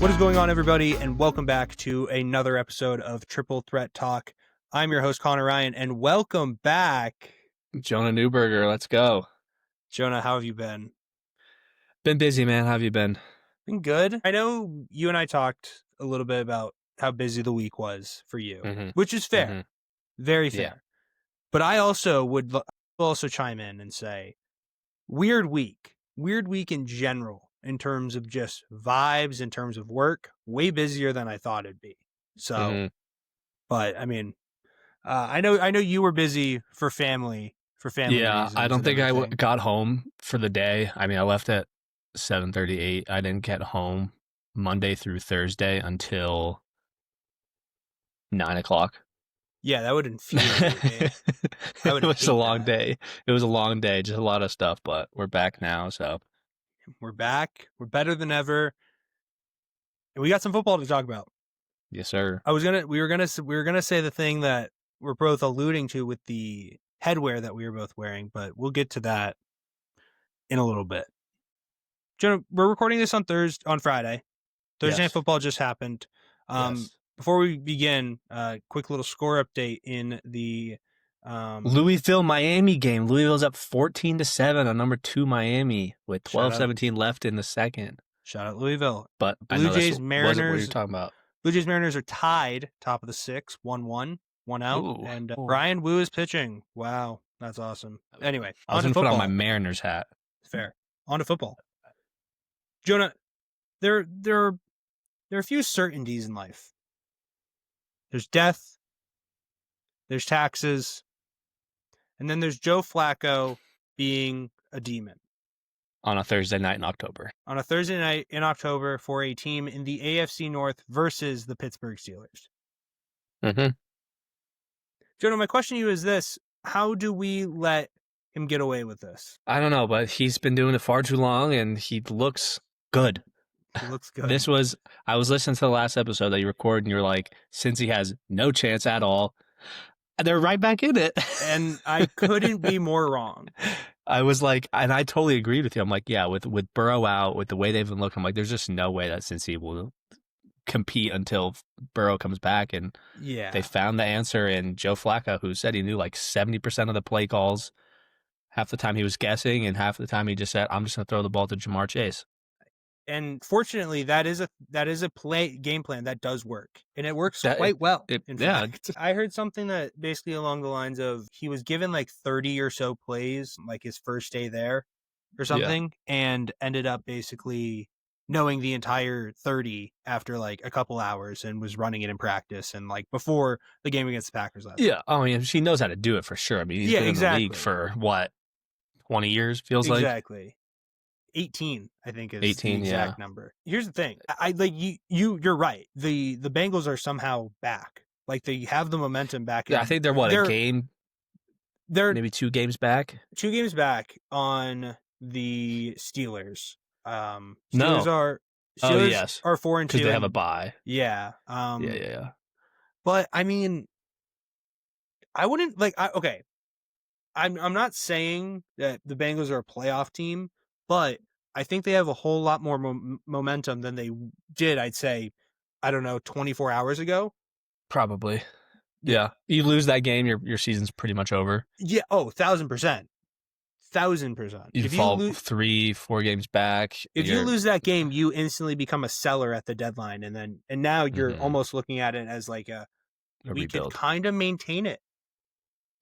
What is going on, everybody, and welcome back to another episode of Triple Threat Talk. I'm your host, Connor Ryan, and welcome back, Jonah Newberger. Let's go. Jonah. How have you been? Been busy, man. How have you been? Been good. I know you and I talked a little bit about how busy the week was for you, which is fair, very fair. Yeah. But I also would also chime in and say, weird week in general, in terms of just vibes, in terms of work, way busier than I thought it'd be. So, but I mean, I know you were busy for family reasons. I don't think I everything. got home for the day. I mean, I left at 7:38. I didn't get home Monday through Thursday until 9:00. Yeah, that would infuriate me. It was a long day. It was a long day, just a lot of stuff, but we're back now, so. We're back. We're better than ever. And we got some football to talk about. Yes, sir. We were gonna say the thing that we're both alluding to with the headwear that we were both wearing, but we'll get to that in a little bit. Jonah, we're recording this on Friday. Thursday Night Football just happened. Before we begin, quick little score update in the Louisville-Miami game. Louisville's up 14-7 on number 2 Miami with 12:17 left in the second. Shout out Louisville. But Blue Jays Mariners. What are you talking about? Blue Jays Mariners are tied, top of the 6, 1-1, 1 out. Ooh. And Brian Wu is pitching. Wow, that's awesome. Anyway, I was going to put on my Mariners hat. Fair. On to football. Jonah, there are a few certainties in life. There's death, there's taxes, and then there's Joe Flacco being a demon. On a Thursday night in October. On a Thursday night in October for a team in the AFC North versus the Pittsburgh Steelers. Jonah, my question to you is this. How do we let him get away with this? I don't know, but he's been doing it far too long, and he looks good. He looks good. I was listening to the last episode that you recorded, and you're like, since he has no chance at all, they're right back in it. And I couldn't be more wrong. I was like, and I totally agreed with you. I'm like, yeah, with Burrow out, with the way they've been looking, I'm like, there's just no way that Cincy will compete until Burrow comes back. And they found the answer in Joe Flacco, who said he knew like 70% of the play calls. Half the time he was guessing, and half the time he just said, I'm just going to throw the ball to Jamar Chase. And fortunately, that is a game plan that does work, and it works quite well. In fact, I heard something that basically along the lines of he was given like 30 or so plays, like his first day there or something, and ended up basically knowing the entire 30 after like a couple hours, and was running it in practice and like before the game against the Packers last. Yeah, I mean, she knows how to do it for sure. I mean, he's been in the league for what, 20 years? Feels like exactly. 18, I think, is 18, the exact number. Here's the thing. I like you're right. The Bengals are somehow back. Like they have the momentum back. Yeah, I think they're a game. They're maybe 2 games back. 2 games back on the Steelers. Steelers are 4-2 because they have a bye. Yeah. Yeah. But I mean, I wouldn't like. Okay, I'm not saying that the Bengals are a playoff team, but I think they have a whole lot more momentum than they did, I'd say, I don't know, 24 hours ago. Probably. Yeah. You lose that game, your season's pretty much over. Yeah. Oh, 1,000%. 1,000%. You fall 3-4 games back. If you lose that game, you instantly become a seller at the deadline. And now you're almost looking at it as like we could kind of maintain it.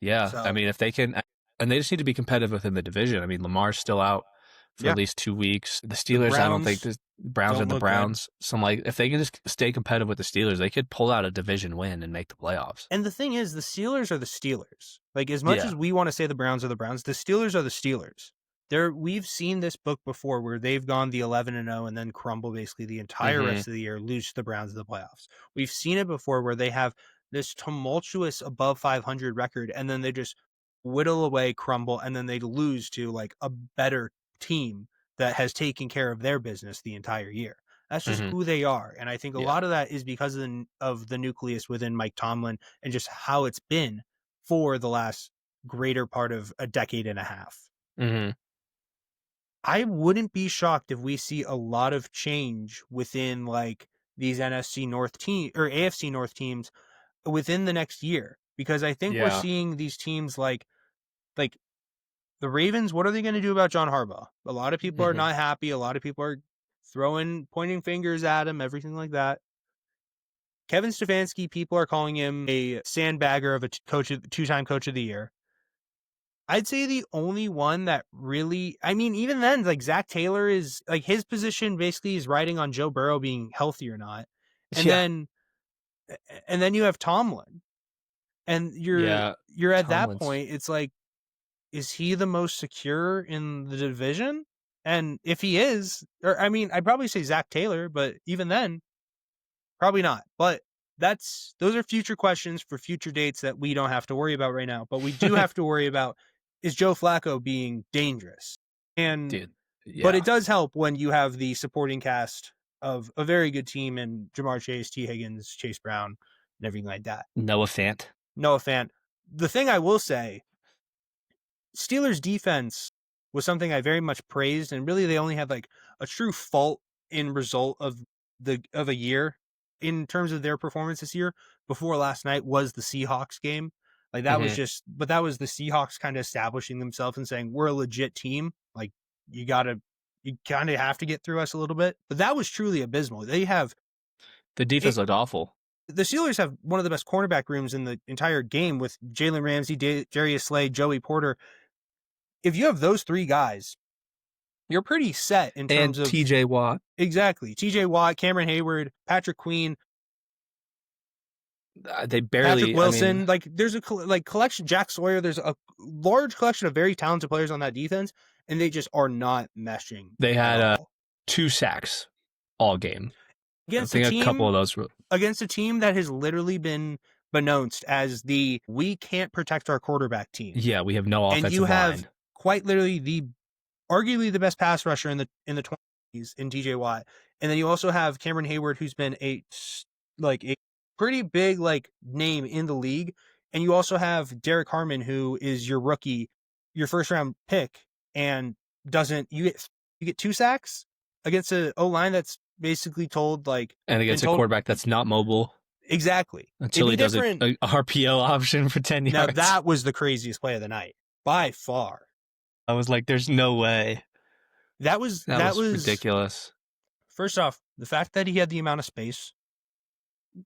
Yeah. So, I mean, if they can, and they just need to be competitive within the division. I mean, Lamar's still out for at least 2 weeks. The Steelers, I don't think the Browns are the Browns. Good. So I'm like, if they can just stay competitive with the Steelers, they could pull out a division win and make the playoffs. And the thing is, the Steelers are the Steelers. Like, as much as we want to say the Browns are the Browns, the Steelers are the Steelers. We've seen this book before where they've gone the 11-0 and then crumble basically the entire rest of the year, lose to the Browns in the playoffs. We've seen it before where they have this tumultuous above 500 record and then they just whittle away, crumble, and then they lose to like a better team that has taken care of their business the entire year. That's just who they are. And I think a lot of that is because of the nucleus within Mike Tomlin and just how it's been for the last greater part of a decade and a half. I wouldn't be shocked if we see a lot of change within like these NFC North team or AFC North teams within the next year, because I think we're seeing these teams like the Ravens. What are they going to do about John Harbaugh? A lot of people are not happy. A lot of people are pointing fingers at him, everything like that. Kevin Stefanski, people are calling him a sandbagger of a two-time coach of the year. I'd say the only one that really, I mean, even then, like Zach Taylor is like his position basically is riding on Joe Burrow being healthy or not. And then you have Tomlin, and you're at Tomlin's. that point, it's like, is he the most secure in the division? And if he is, or I mean, I'd probably say Zach Taylor, but even then, probably not. But those are future questions for future dates that we don't have to worry about right now. But we do have to worry about, is Joe Flacco being dangerous? And but it does help when you have the supporting cast of a very good team and Jamar Chase, T. Higgins, Chase Brown, and everything like that. Noah Fant. The thing I will say, Steelers defense was something I very much praised, and really they only had like a true fault in result of a year in terms of their performance this year before last night was the Seahawks game. Like that was that was the Seahawks kind of establishing themselves and saying, we're a legit team. Like you kind of have to get through us a little bit. But that was truly abysmal. The defense looked awful. The Steelers have one of the best cornerback rooms in the entire game with Jalen Ramsey, Darius Slay, Joey Porter. If you have those three guys, you're pretty set in terms of TJ Watt. Exactly. TJ Watt, Cameron Hayward, Patrick Queen. They barely. Patrick Wilson. There's a collection. Jack Sawyer. There's a large collection of very talented players on that defense, and they just are not meshing. They had 2 sacks all game. Against a couple of those against a team that has literally been announced as we can't protect our quarterback team. Yeah, we have no offensive line. And you have quite literally arguably the best pass rusher in the 20s in TJ Watt. And then you also have Cameron Hayward, who's been a pretty big name in the league. And you also have Derek Harmon, who is your rookie, your first round pick, and you get 2 sacks against an O-line that's basically told and against a quarterback that's not mobile. Exactly. Until he does a RPO option for 10 yards. Now that was the craziest play of the night by far. I was like, there's no way. That was ridiculous. First off, the fact that he had the amount of space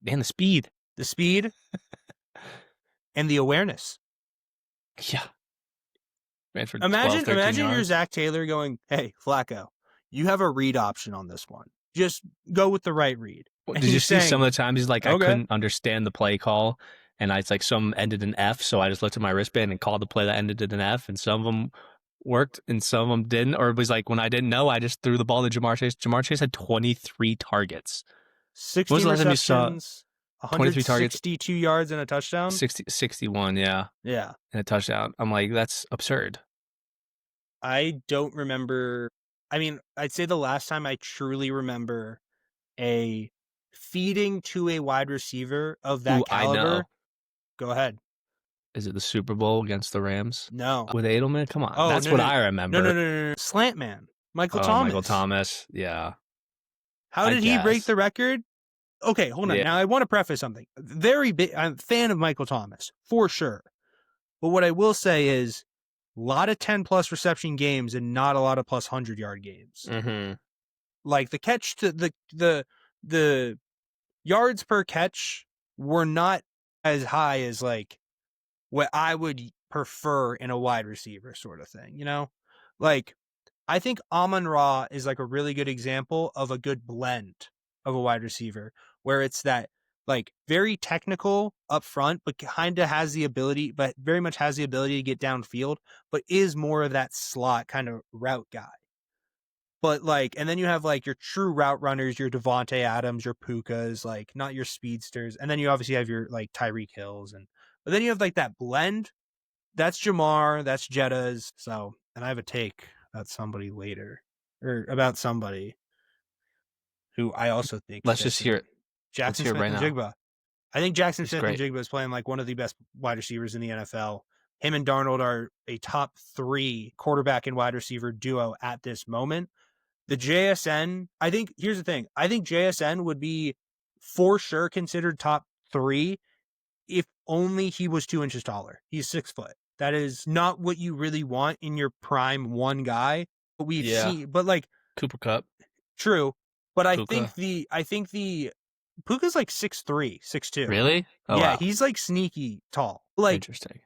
and the speed and the awareness. Yeah. Ran for imagine 12, yards. You're Zach Taylor going, hey, Flacco, you have a read option on this one. Just go with the right read. Did you see some of the times he's like, okay. I couldn't understand the play call, and it's like some ended in F, so I just looked at my wristband and called the play that ended in an F, and some of them worked and some of them didn't. Or it was like when I didn't know, I just threw the ball to Jamar Chase. Jamar Chase had 23 targets. 16 receptions, 162 targets, 62 yards and a touchdown. 61, yeah. Yeah. And a touchdown. I'm like, that's absurd. I don't remember. I mean, I'd say the last time I truly remember a feeding to a wide receiver of that caliber. I know. Go ahead. Is it the Super Bowl against the Rams? No. With Edelman? Come on. That's what I remember. No. Slant man. Michael Thomas. Michael Thomas. Yeah. How did he break the record? Okay, hold on. Yeah. Now, I want to preface something. Very big. I'm a fan of Michael Thomas, for sure. But what I will say is a lot of 10-plus reception games and not a lot of plus 100-yard games. Mm-hmm. Like the catch to the yards per catch were not as high as what I would prefer in a wide receiver sort of thing, you know? I think Amon-Ra is a really good example of a good blend of a wide receiver where it's that very technical up front, but kind of has the ability, but very much has the ability to get downfield, but is more of that slot kind of route guy. But and then you have your true route runners, your Devontae Adams, your Pukas, not your speedsters. And then you obviously have your Tyreek Hills. But then you have that blend. That's Jamar, that's Jetta's. So, and I have a take about somebody later, or about somebody who I also think. Let's just hear it. Jackson Smith-Njigba. I think Jackson Smith-Njigba is playing one of the best wide receivers in the NFL. Him and Darnold are a top 3 quarterback and wide receiver duo at this moment. The JSN, I think, here's the thing. I think JSN would be for sure considered top 3 if only he was 2 inches taller. He's 6 foot. That is not what you really want in your prime one guy. But we've seen, but like Cooper Kupp. True. But I Puka. think the Puka's like 6'3", 6'2". Really? Oh, yeah, wow. He's like sneaky tall. Like Interesting.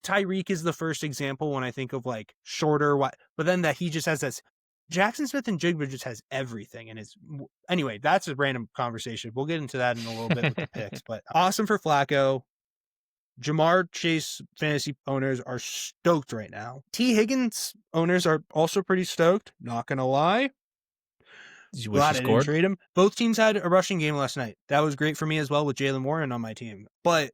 Tyreek is the first example when I think of like shorter, but then that he just has this. Jackson Smith and Jigba just has everything, and it's anyway. That's a random conversation. We'll get into that in a little bit with the picks. But awesome for Flacco. Jamar Chase fantasy owners are stoked right now. T. Higgins owners are also pretty stoked. Not gonna lie. Glad I didn't trade him. Both teams had a rushing game last night. That was great for me as well with Jalen Warren on my team. But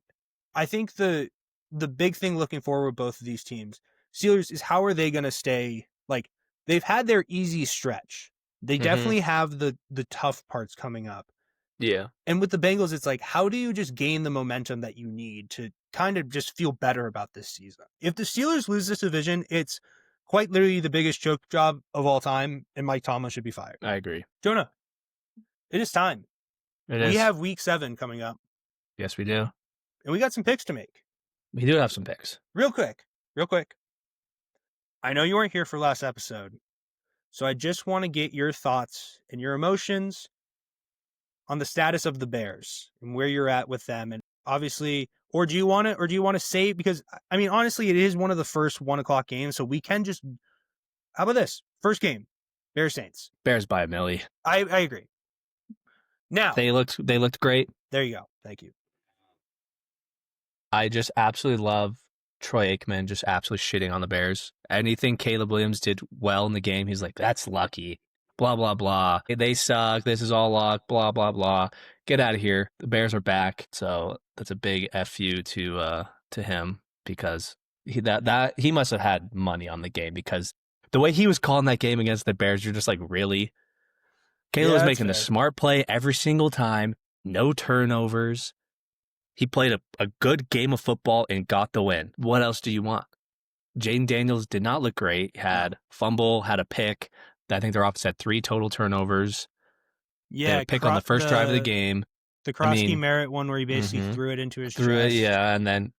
I think the big thing looking forward with both of these teams, Steelers, is how are they going to stay? Like, they've had their easy stretch. They definitely have the tough parts coming up. Yeah. And with the Bengals, it's like, how do you just gain the momentum that you need to kind of just feel better about this season? If the Steelers lose this division, it's quite literally the biggest choke job of all time, and Mike Tomlin should be fired. I agree. Jonah, it is time. We have week 7 coming up. Yes, we do. And we got some picks to make. We do have some picks. Real quick. I know you weren't here for last episode, so I just want to get your thoughts and your emotions on the status of the Bears and where you're at with them. And obviously, or do you want to say, because I mean, honestly, it is one of the first 1:00 games, so we can just, how about this? First game, Bears Saints. Bears by a milli. I agree. Now they looked great. There you go. Thank you. I just absolutely love Troy Aikman just absolutely shitting on the Bears. Anything Caleb Williams did well in the game, he's like, that's lucky. Blah, blah, blah. They suck. This is all luck. Blah, blah, blah. Get out of here. The Bears are back. So that's a big FU to him, because he must have had money on the game, because the way he was calling that game against the Bears, you're just like, really? Caleb was making the smart play every single time. No turnovers. He played a good game of football and got the win. What else do you want? Jaden Daniels did not look great. Had fumble, had a pick. I think their offense had 3 total turnovers. Yeah, they had a pick on the first drive of the game. The Krosky Merritt one where he basically threw it into his chest. And then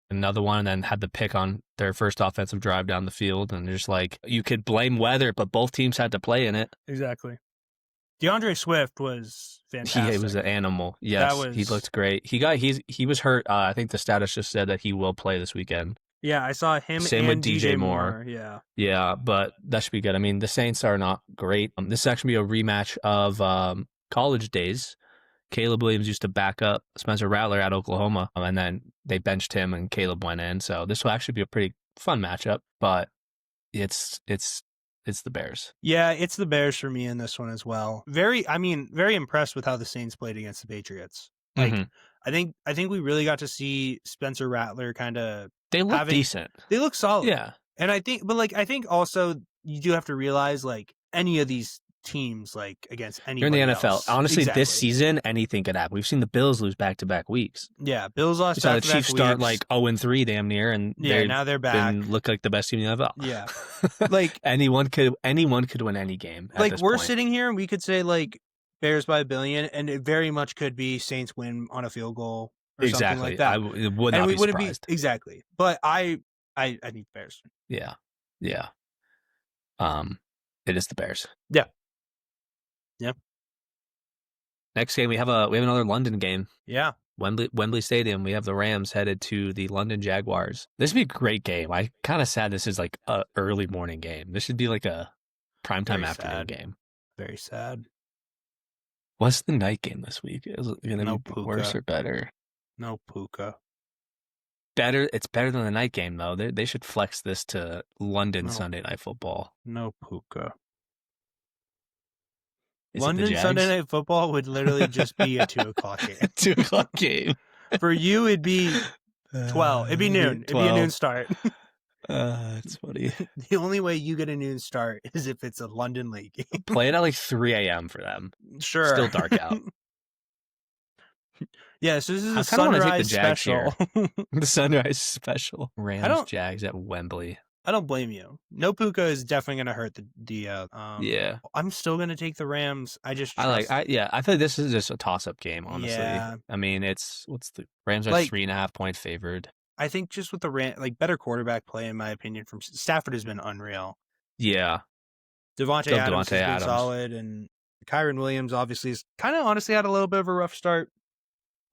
another one, and then had the pick on their first offensive drive down the field. And just like, you could blame weather, but both teams had to play in it. Exactly. DeAndre Swift was fantastic. He was an animal. Yes, he looked great. He was hurt. I think the status just said that he will play this weekend. Yeah, I saw him. Same and with DJ Moore. Yeah, but that should be good. I mean, the Saints are not great. This is actually a rematch of college days. Caleb Williams used to back up Spencer Rattler at Oklahoma, and then they benched him, and Caleb went in. So this will actually be a pretty fun matchup. But it's the Bears. Yeah, it's the Bears for me in this one as well. Very impressed with how the Saints played against the Patriots. Like, I think we really got to see Spencer Rattler kind of. They look decent. They look solid. Yeah, and I think also you do have to realize, like, any of these teams, like, against anybody. You're in the NFL. Else. Honestly, this season anything could happen. We've seen the Bills lose back-to-back weeks. Yeah, Bills lost. The Chiefs start like 0-3 damn near, and now they're back. Look like the best team in the NFL. Yeah, like anyone could win any game. Like, we're sitting here and we could say, like, Bears by 1 billion, and it very much could be Saints win on a field goal or something like that. I would not be surprised. Exactly, but I need Bears. Yeah. It is the Bears. Yeah. Next game, we have another London game. Yeah. Wembley Stadium. We have the Rams headed to the London Jaguars. This would be a great game. I kind of sad this is like a early morning game. This should be like a primetime afternoon game. Very sad. What's the night game this week? Is it going to be worse or better? No Puka. Better. It's better than the night game, though. They should flex this to London Sunday Night Football. No Puka. Is London Sunday Night Football would literally just be a 2:00 game. 2:00 game. For you, it'd be 12. It'd be noon. 12. It'd be a noon start. It's funny. The only way you get a noon start is if it's a London late game. Play it at like 3 a.m. for them. Sure. Still dark out. Yeah, so this is a sunrise special. The sunrise special. Rams Jags at Wembley. I don't blame you. No Puka is definitely going to hurt the. Yeah. I'm still going to take the Rams. I just trust. I feel like this is just a toss-up game, honestly. Yeah. I mean, what's the Rams are Like, 3.5-point favored. I think just with the better quarterback play, in my opinion, from Stafford has been unreal. Yeah. Devontae Adams has been solid, and Kyron Williams obviously has kind of honestly had a little bit of a rough start,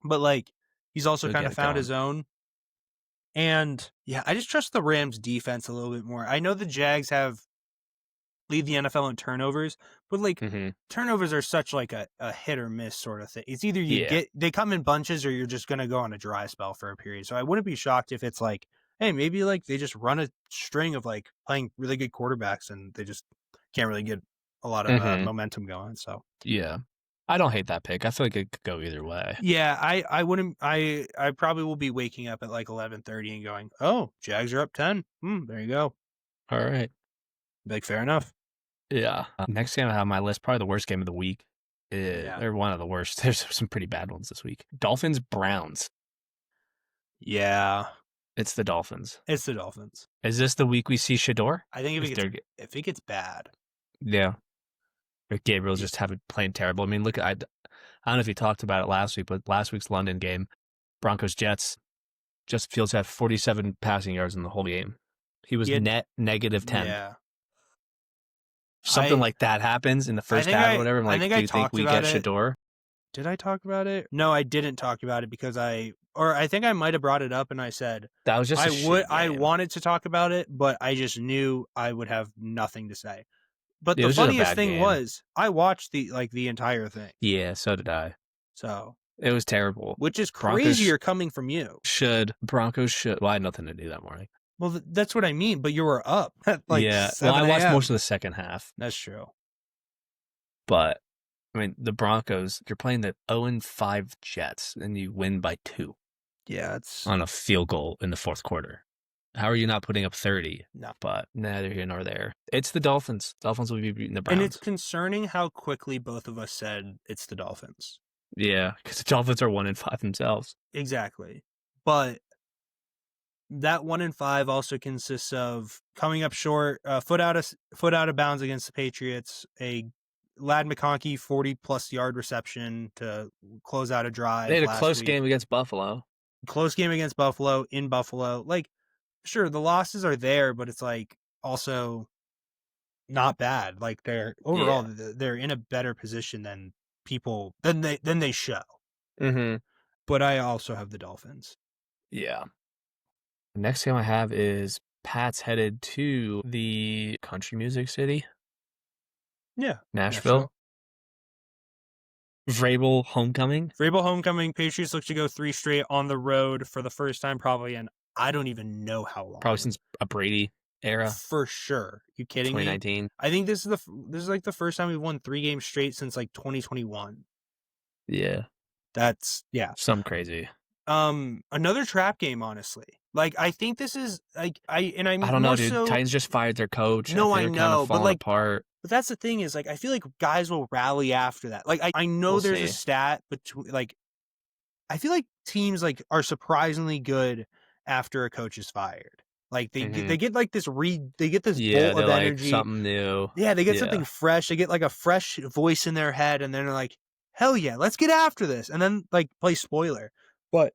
but like he's also kind of found his own. And yeah, I just trust the Rams defense a little bit more. I know the Jags lead the NFL in turnovers, but like turnovers are such like a hit or miss sort of thing. It's either they come in bunches or you're just going to go on a dry spell for a period. So I wouldn't be shocked if it's like, hey, maybe like they just run a string of like playing really good quarterbacks and they just can't really get a lot of momentum going. So yeah, I don't hate that pick. I feel like it could go either way. Yeah, I wouldn't. I probably will be waking up at like 11:30 and going, "Oh, Jags are up 10. There you go." All right, like fair enough. Yeah. Next game I have on my list, probably the worst game of the week. They're one of the worst. There's some pretty bad ones this week. Dolphins Browns. Yeah, it's the Dolphins. It's the Dolphins. Is this the week we see Shador? I think if it gets bad. Yeah. Or Gabriel's just playing terrible. I mean, look, I don't know if you talked about it last week, but last week's London game, Broncos-Jets, Justin Fields had 47 passing yards in the whole game. He was net negative 10. Yeah. Something like that happens in the first half or whatever. I'm like, do you think we get Shador? Did I talk about it? No, I didn't talk about it because I think I might have brought it up and I said that was just I wanted to talk about it, but I just knew I would have nothing to say. But the funniest thing was I watched the entire thing. Yeah, so did I. So it was terrible. Which is crazier coming from you. Broncos should. Well, I had nothing to do that morning. Well, that's what I mean. But you were up at yeah. Well, I watched most of the second half. That's true. But I mean, the Broncos, you're playing the 0-5 Jets, and you win by 2. Yeah, it's on a field goal in the fourth quarter. How are you not putting up 30? No. But neither here nor there. It's the Dolphins. Dolphins will be beating the Browns. And it's concerning how quickly both of us said it's the Dolphins. Yeah, because the Dolphins are 1-5 themselves. Exactly. But that 1-5 also consists of coming up short, foot out of bounds against the Patriots, a Ladd McConkey 40-plus yard reception to close out a drive. They had a close game against Buffalo. Close game against Buffalo in Buffalo. Like, sure, the losses are there, but it's like also not bad. Like they're overall they're in a better position than they show. But I also have the Dolphins. Yeah. The next game I have is Pat's headed to the country music city. Yeah. Nashville. Vrabel homecoming. Patriots look to go 3 straight on the road for the first time probably in I don't even know how long. Probably since a Brady era. For sure. You kidding 2019. me? I think this is like the first time we've won 3 games straight since like 2021. Yeah. That's Some crazy. Another trap game, honestly. Like I think this is like I don't know, dude. Titans just fired their coach. No, I know, but like apart. But that's the thing is like I feel like guys will rally after that. Like I know there's a stat between like I feel like teams like are surprisingly good after a coach is fired. Like they get like this they get this bolt of energy, something new. Yeah, they get something fresh. They get like a fresh voice in their head, and then they're like, "Hell yeah, let's get after this!" And then like play spoiler. But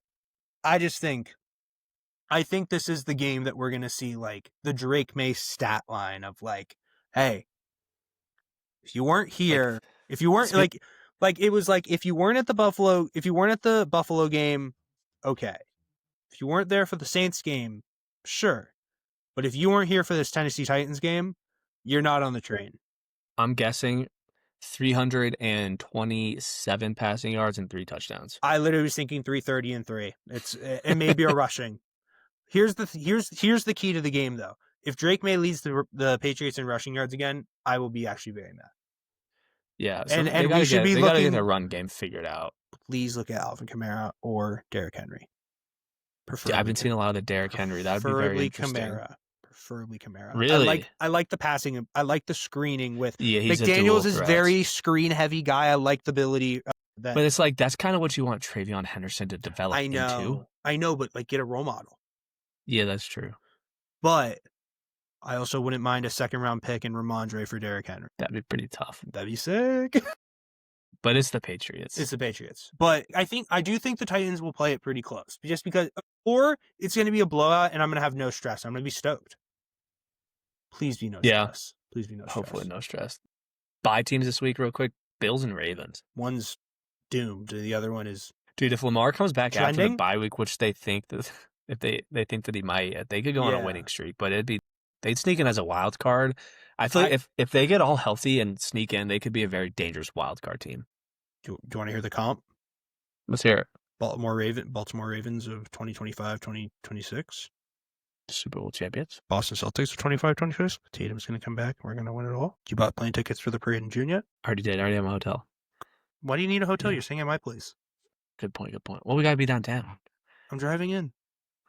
I think this is the game that we're gonna see like the Drake May stat line of like, "Hey, if you weren't here, if you weren't like it was like if you weren't at the Buffalo game, okay." If you weren't there for the Saints game, sure. But if you weren't here for this Tennessee Titans game, you're not on the train. I'm guessing 327 passing yards and 3 touchdowns. I literally was thinking 330 and 3. It may be a rushing. Here's the key to the game though. If Drake May leads the Patriots in rushing yards again, I will be actually very mad. Yeah, so and we should be looking at their run game figured out. Please look at Alvin Kamara or Derrick Henry. I've been seeing a lot of the Derrick Henry. That would be very interesting. Preferably Kamara. Really? I like the passing. I like the screening with he's McDaniels is very screen heavy guy. I like the ability. But it's like that's kind of what you want Travion Henderson to develop into. I know, but like get a role model. Yeah, that's true. But I also wouldn't mind a second-round pick in Ramondre for Derrick Henry. That'd be pretty tough. That'd be sick. But it's the Patriots. It's the Patriots. But I do think the Titans will play it pretty close. Just because, or it's going to be a blowout and I'm going to have no stress. I'm going to be stoked. Please be no stress. Please be no stress. Hopefully no stress. Bye teams this week real quick. Bills and Ravens. One's doomed. The other one is... Dude, if Lamar comes back after the bye week, which they think that if they think that he might, they could go on a winning streak. But they'd sneak in as a wild card. I feel like if they get all healthy and sneak in, they could be a very dangerous wild card team. Do you want to hear the comp? Let's hear it. Baltimore Ravens of 2025, 2026. Super Bowl champions. Boston Celtics of 25, 26. Tatum's going to come back. We're going to win it all. You bought plane tickets for the parade in June yet? Already did. I already have a hotel. Why do you need a hotel? You're staying at my place. Good point. Well, we got to be downtown. I'm driving in.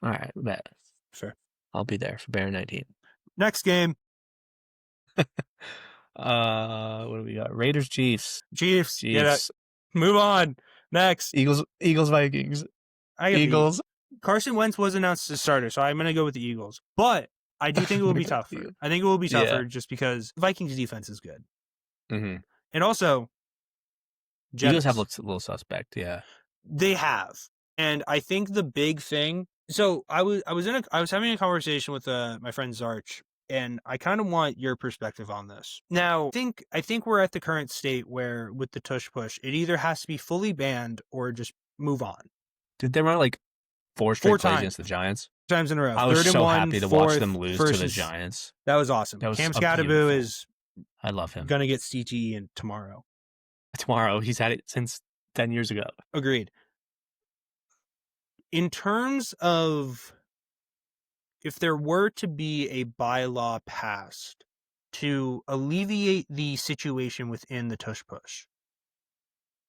All right. Bet. Fair. I'll be there for Bear 19. Next game. What do we got? Raiders, Chiefs. Chiefs. Move on. Next. Eagles, Vikings. Eagles. Carson Wentz was announced as starter, so I'm going to go with the Eagles. But I do think it will be tougher. I think it will be tougher just because Vikings defense is good. Mm-hmm. And also, Eagles have looked a little suspect, yeah. They have. And I think the big thing, so I was having a conversation with my friend Zarch, and I kind of want your perspective on this. Now, I think we're at the current state where with the tush push, it either has to be fully banned or just move on. Did they run like four straight plays against the Giants? Times in a row. I was so happy to watch them lose to the Giants. That was awesome. Cam Scatterboo is... I love him. Going to get CTE in tomorrow. He's had it since 10 years ago. Agreed. In terms of if there were to be a bylaw passed to alleviate the situation within the tush push,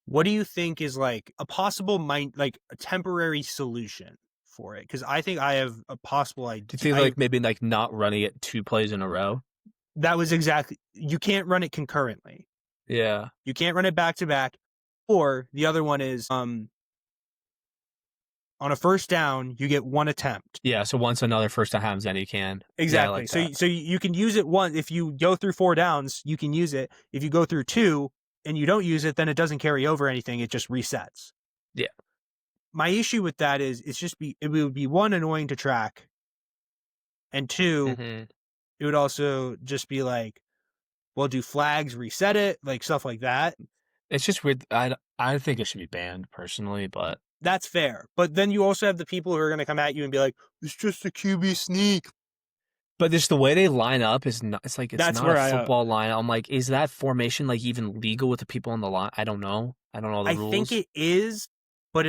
what do you think is like a possible a temporary solution for it? Because I think I have a possible idea. Do you think like maybe like not running it 2 plays in a row? That was exactly... You can't run it concurrently. Yeah. You can't run it back to back. Or the other one is on a first down, you get one attempt. Yeah, so once another first down happens, then you can. Exactly. Yeah, so you can use it once. If you go through 4 downs, you can use it. If you go through 2 and you don't use it, then it doesn't carry over anything. It just resets. Yeah. My issue with that is it would be 1, annoying to track, and 2, it would also just be like, well, do flags reset it? Like stuff like that. It's just weird. I think it should be banned personally, but that's fair. But then you also have the people who are going to come at you and be like, it's just a QB sneak. But just the way they line up is not. It's like that's not a football line. I'm like, is that formation like even legal with the people on the line? I don't know. I don't know the rules. I think it is, but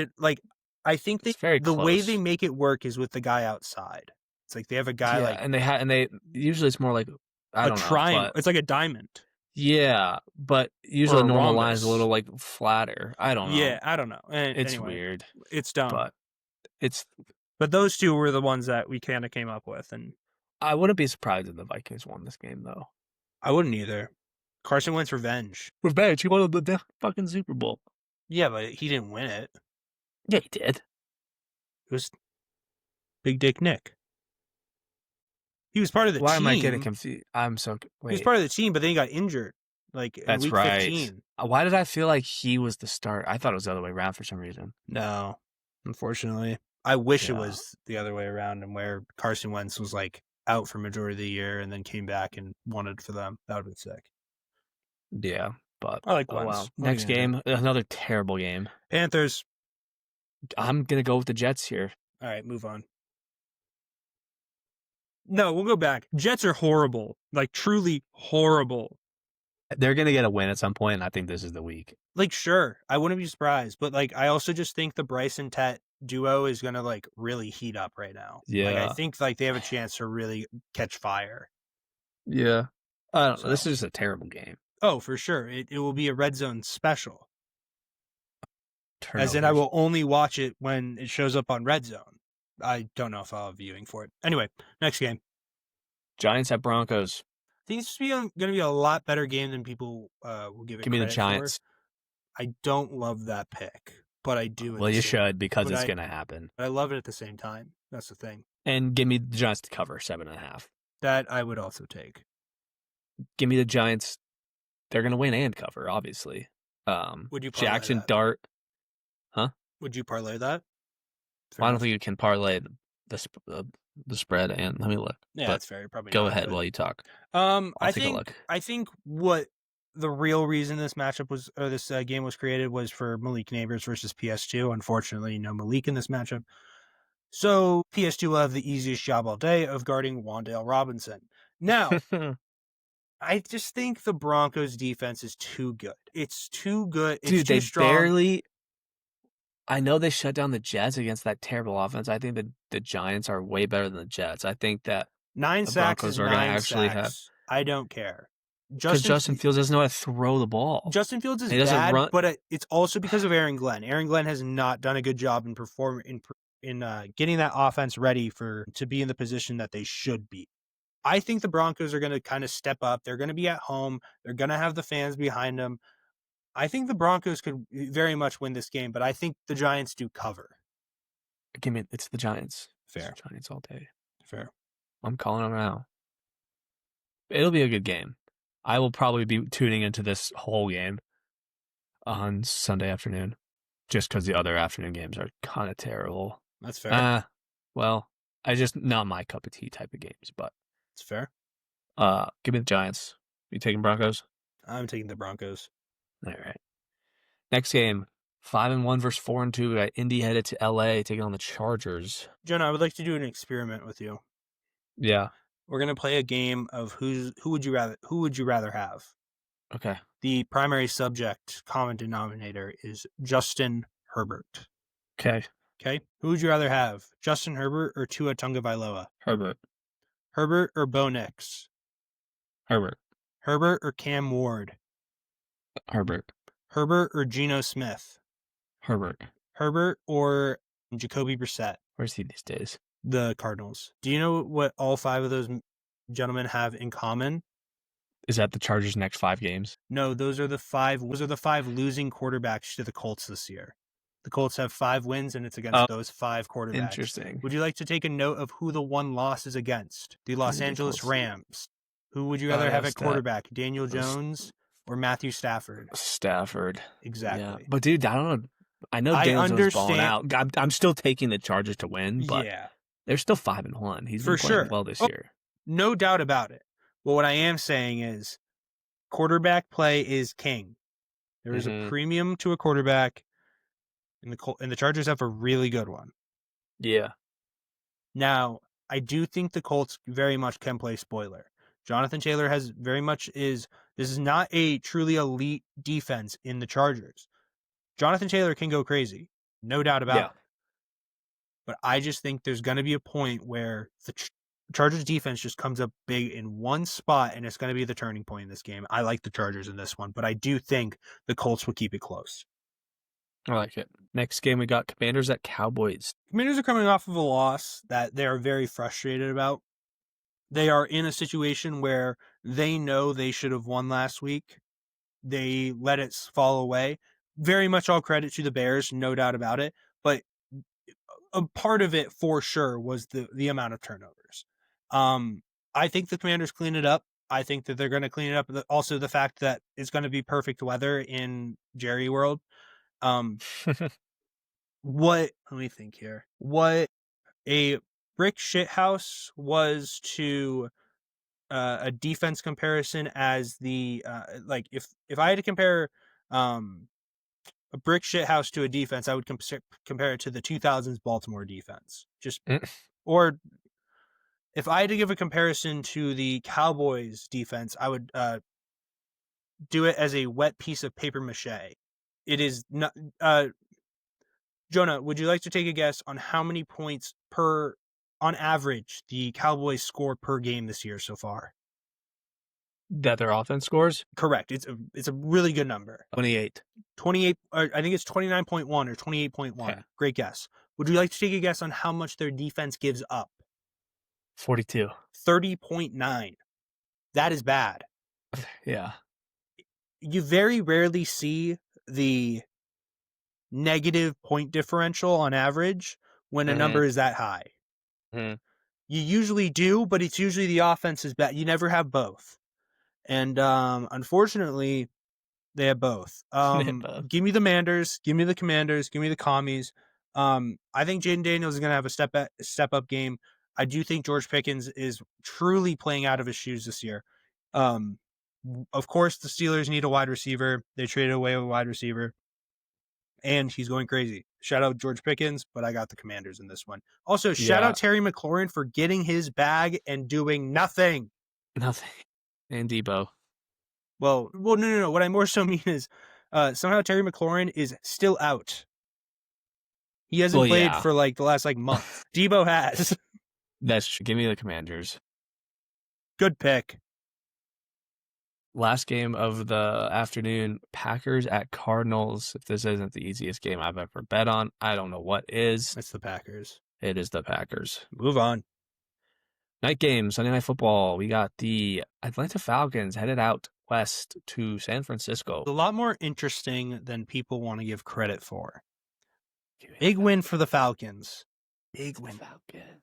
I think the way they make it work is with the guy outside. It's like they have a guy and they usually it's more like I don't know, triangle. It's like a diamond. Yeah, but usually the normal line is a little like flatter. I don't know. Yeah, I don't know. It's weird. It's dumb. But those two were the ones that we kind of came up with, and I wouldn't be surprised if the Vikings won this game though. I wouldn't either. Carson Wentz revenge. Revenge. He won the fucking Super Bowl. Yeah, but he didn't win it. Yeah, he did. It was Big Dick Nick. He was part of the team. Why am I getting confused? Wait. He was part of the team, but then he got injured. Like in week 15. Why did I feel like he was the start? I thought it was the other way around for some reason. No, unfortunately. I wish it was the other way around, and where Carson Wentz was like out for majority of the year and then came back and won it for them. That would have been sick. Yeah, but I like Wentz. Wow. Next game, another terrible game. Panthers. I'm gonna go with the Jets here. All right, move on. No, we'll go back. Jets are horrible. Like, truly horrible. They're going to get a win at some point, and I think this is the week. Like, sure. I wouldn't be surprised. But, like, I also just think the Bryson Tet duo is going to, like, really heat up right now. Yeah. Like, I think, like, they have a chance to really catch fire. Yeah. I don't know. This is just a terrible game. Oh, for sure. It will be a red zone special. Turnovers. As in, I will only watch it when it shows up on red zone. I don't know if I'll have viewing for it. Anyway, next game. Giants at Broncos. I think this is going to be a lot better game than people will give it. Give me the Giants. For. I don't love that pick, but I do. Well, you should because it's going to happen. But I love it at the same time. That's the thing. And give me the Giants to cover 7.5. That I would also take. Give me the Giants. They're going to win and cover, obviously. Would you parlay Jackson that? Dart. Huh? Would you parlay that? Well, I don't think you can parlay the spread, and let me look. Yeah, But that's fair. Probably go not. ahead But while you talk. I I'll take a think look. I think what the real reason this matchup was, or this game was created, was for Malik Neighbors versus PS2. Unfortunately, no Malik in this matchup. So PS2 will have the easiest job all day of guarding Wan'Dale Robinson. Now, I just think the Broncos defense is too good. It's too good. It's Dude, too they strong. barely. I know they shut down the Jets against that terrible offense. I think the Giants are way better than the Jets. I think that 9 the sacks Broncos is are going to 9 actually have. sacks. I don't care. Because Justin Fields doesn't know how to throw the ball. Justin Fields is he doesn't bad, run. but it's also because of Aaron Glenn. Aaron Glenn has not done a good job in getting that offense ready to be in the position that they should be. I think the Broncos are going to kind of step up. They're going to be at home. They're going to have the fans behind them. I think the Broncos could very much win this game, but I think the Giants do cover. Give me, it's the Giants. Fair. It's the Giants all day. Fair. I'm calling them now. It'll be a good game. I will probably be tuning into this whole game on Sunday afternoon, just because the other afternoon games are kind of terrible. That's fair. Well, not my cup of tea type of games, but it's fair. Give me the Giants. You taking Broncos? I'm taking the Broncos. All right. Next game, 5-1 versus 4-2. We got Indy headed to LA taking on the Chargers. Jonah, I would like to do an experiment with you. Yeah. We're gonna play a game of who would you rather have? Okay. The primary subject, common denominator, is Justin Herbert. Okay. Okay. Who would you rather have? Justin Herbert or Tua Tagovailoa? Herbert. Herbert or Bo Nix? Herbert. Herbert or Cam Ward? Herbert. Herbert or Geno Smith? Herbert. Herbert or Jacoby Brissett? Where's he these days? The Cardinals. Do you know what all 5 of those gentlemen have in common? Is that the Chargers' next 5 games? No, those are the 5 losing quarterbacks to the Colts this year. The Colts have 5 wins, and it's against those 5 quarterbacks. Interesting. Would you like to take a note of who the one loss is against? The Los Angeles Rams. Who would you rather have at quarterback, Daniel Jones or Matthew Stafford? Stafford. Exactly. Yeah. But, dude, I don't know. I know Daniel Jones is balling out. I'm still taking the Chargers to win, but they're still 5-1. He's been playing well this year. No doubt about it. But what I am saying is quarterback play is king. There is a premium to a quarterback, and the Chargers have a really good one. Yeah. Now, I do think the Colts very much can play spoiler. Jonathan Taylor this is not a truly elite defense in the Chargers. Jonathan Taylor can go crazy. No doubt about it. But I just think there's going to be a point where the Chargers defense just comes up big in one spot, and it's going to be the turning point in this game. I like the Chargers in this one, but I do think the Colts will keep it close. I like it. Next game, we got Commanders at Cowboys. Commanders are coming off of a loss that they are very frustrated about. They are in a situation where they know they should have won last week. They let it fall away. Very much all credit to the Bears, no doubt about it. But a part of it for sure was the amount of turnovers. I think the Commanders clean it up. I think that they're going to clean it up. Also, the fact that it's going to be perfect weather in Jerry World. Let me think here. What a brick shit house was to a defense comparison as the if I had to compare a brick shit house to a defense, I would compare it to the 2000s Baltimore defense. Or if I had to give a comparison to the Cowboys defense, I would do it as a wet piece of paper mache. It is not. Jonah, would you like to take a guess on how many points on average, the Cowboys score per game this year so far? That their offense scores? Correct. It's a really good number. 28. 28. I think it's 29.1 or 28.1. Okay. Great guess. Would you like to take a guess on how much their defense gives up? 42. 30.9. That is bad. Yeah. You very rarely see the negative point differential on average when a number is that high. You usually do, but it's usually the offense is bad. You never have both. And unfortunately, they have both. Give me the Manders, give me the Commanders, give me the Commies. I think Jaden Daniels is going to have a step up game. I do think George Pickens is truly playing out of his shoes this year. Of course, the Steelers need a wide receiver. They traded away a wide receiver, and he's going crazy. Shout out George Pickens, but I got the Commanders in this one. Also, shout out Terry McLaurin for getting his bag and doing nothing. Nothing. And Debo. Well, no. What I more so mean is somehow Terry McLaurin is still out. He hasn't played for like the last month. Debo has. That's true. Give me the Commanders. Good pick. Last game of the afternoon, Packers at Cardinals. If this isn't the easiest game I've ever bet on, I don't know what is. It's the Packers. It is the Packers. Move on. Night game, Sunday Night Football. We got the Atlanta Falcons headed out west to San Francisco. A lot more interesting than people want to give credit for. Big win for the Falcons. Big win. Falcons.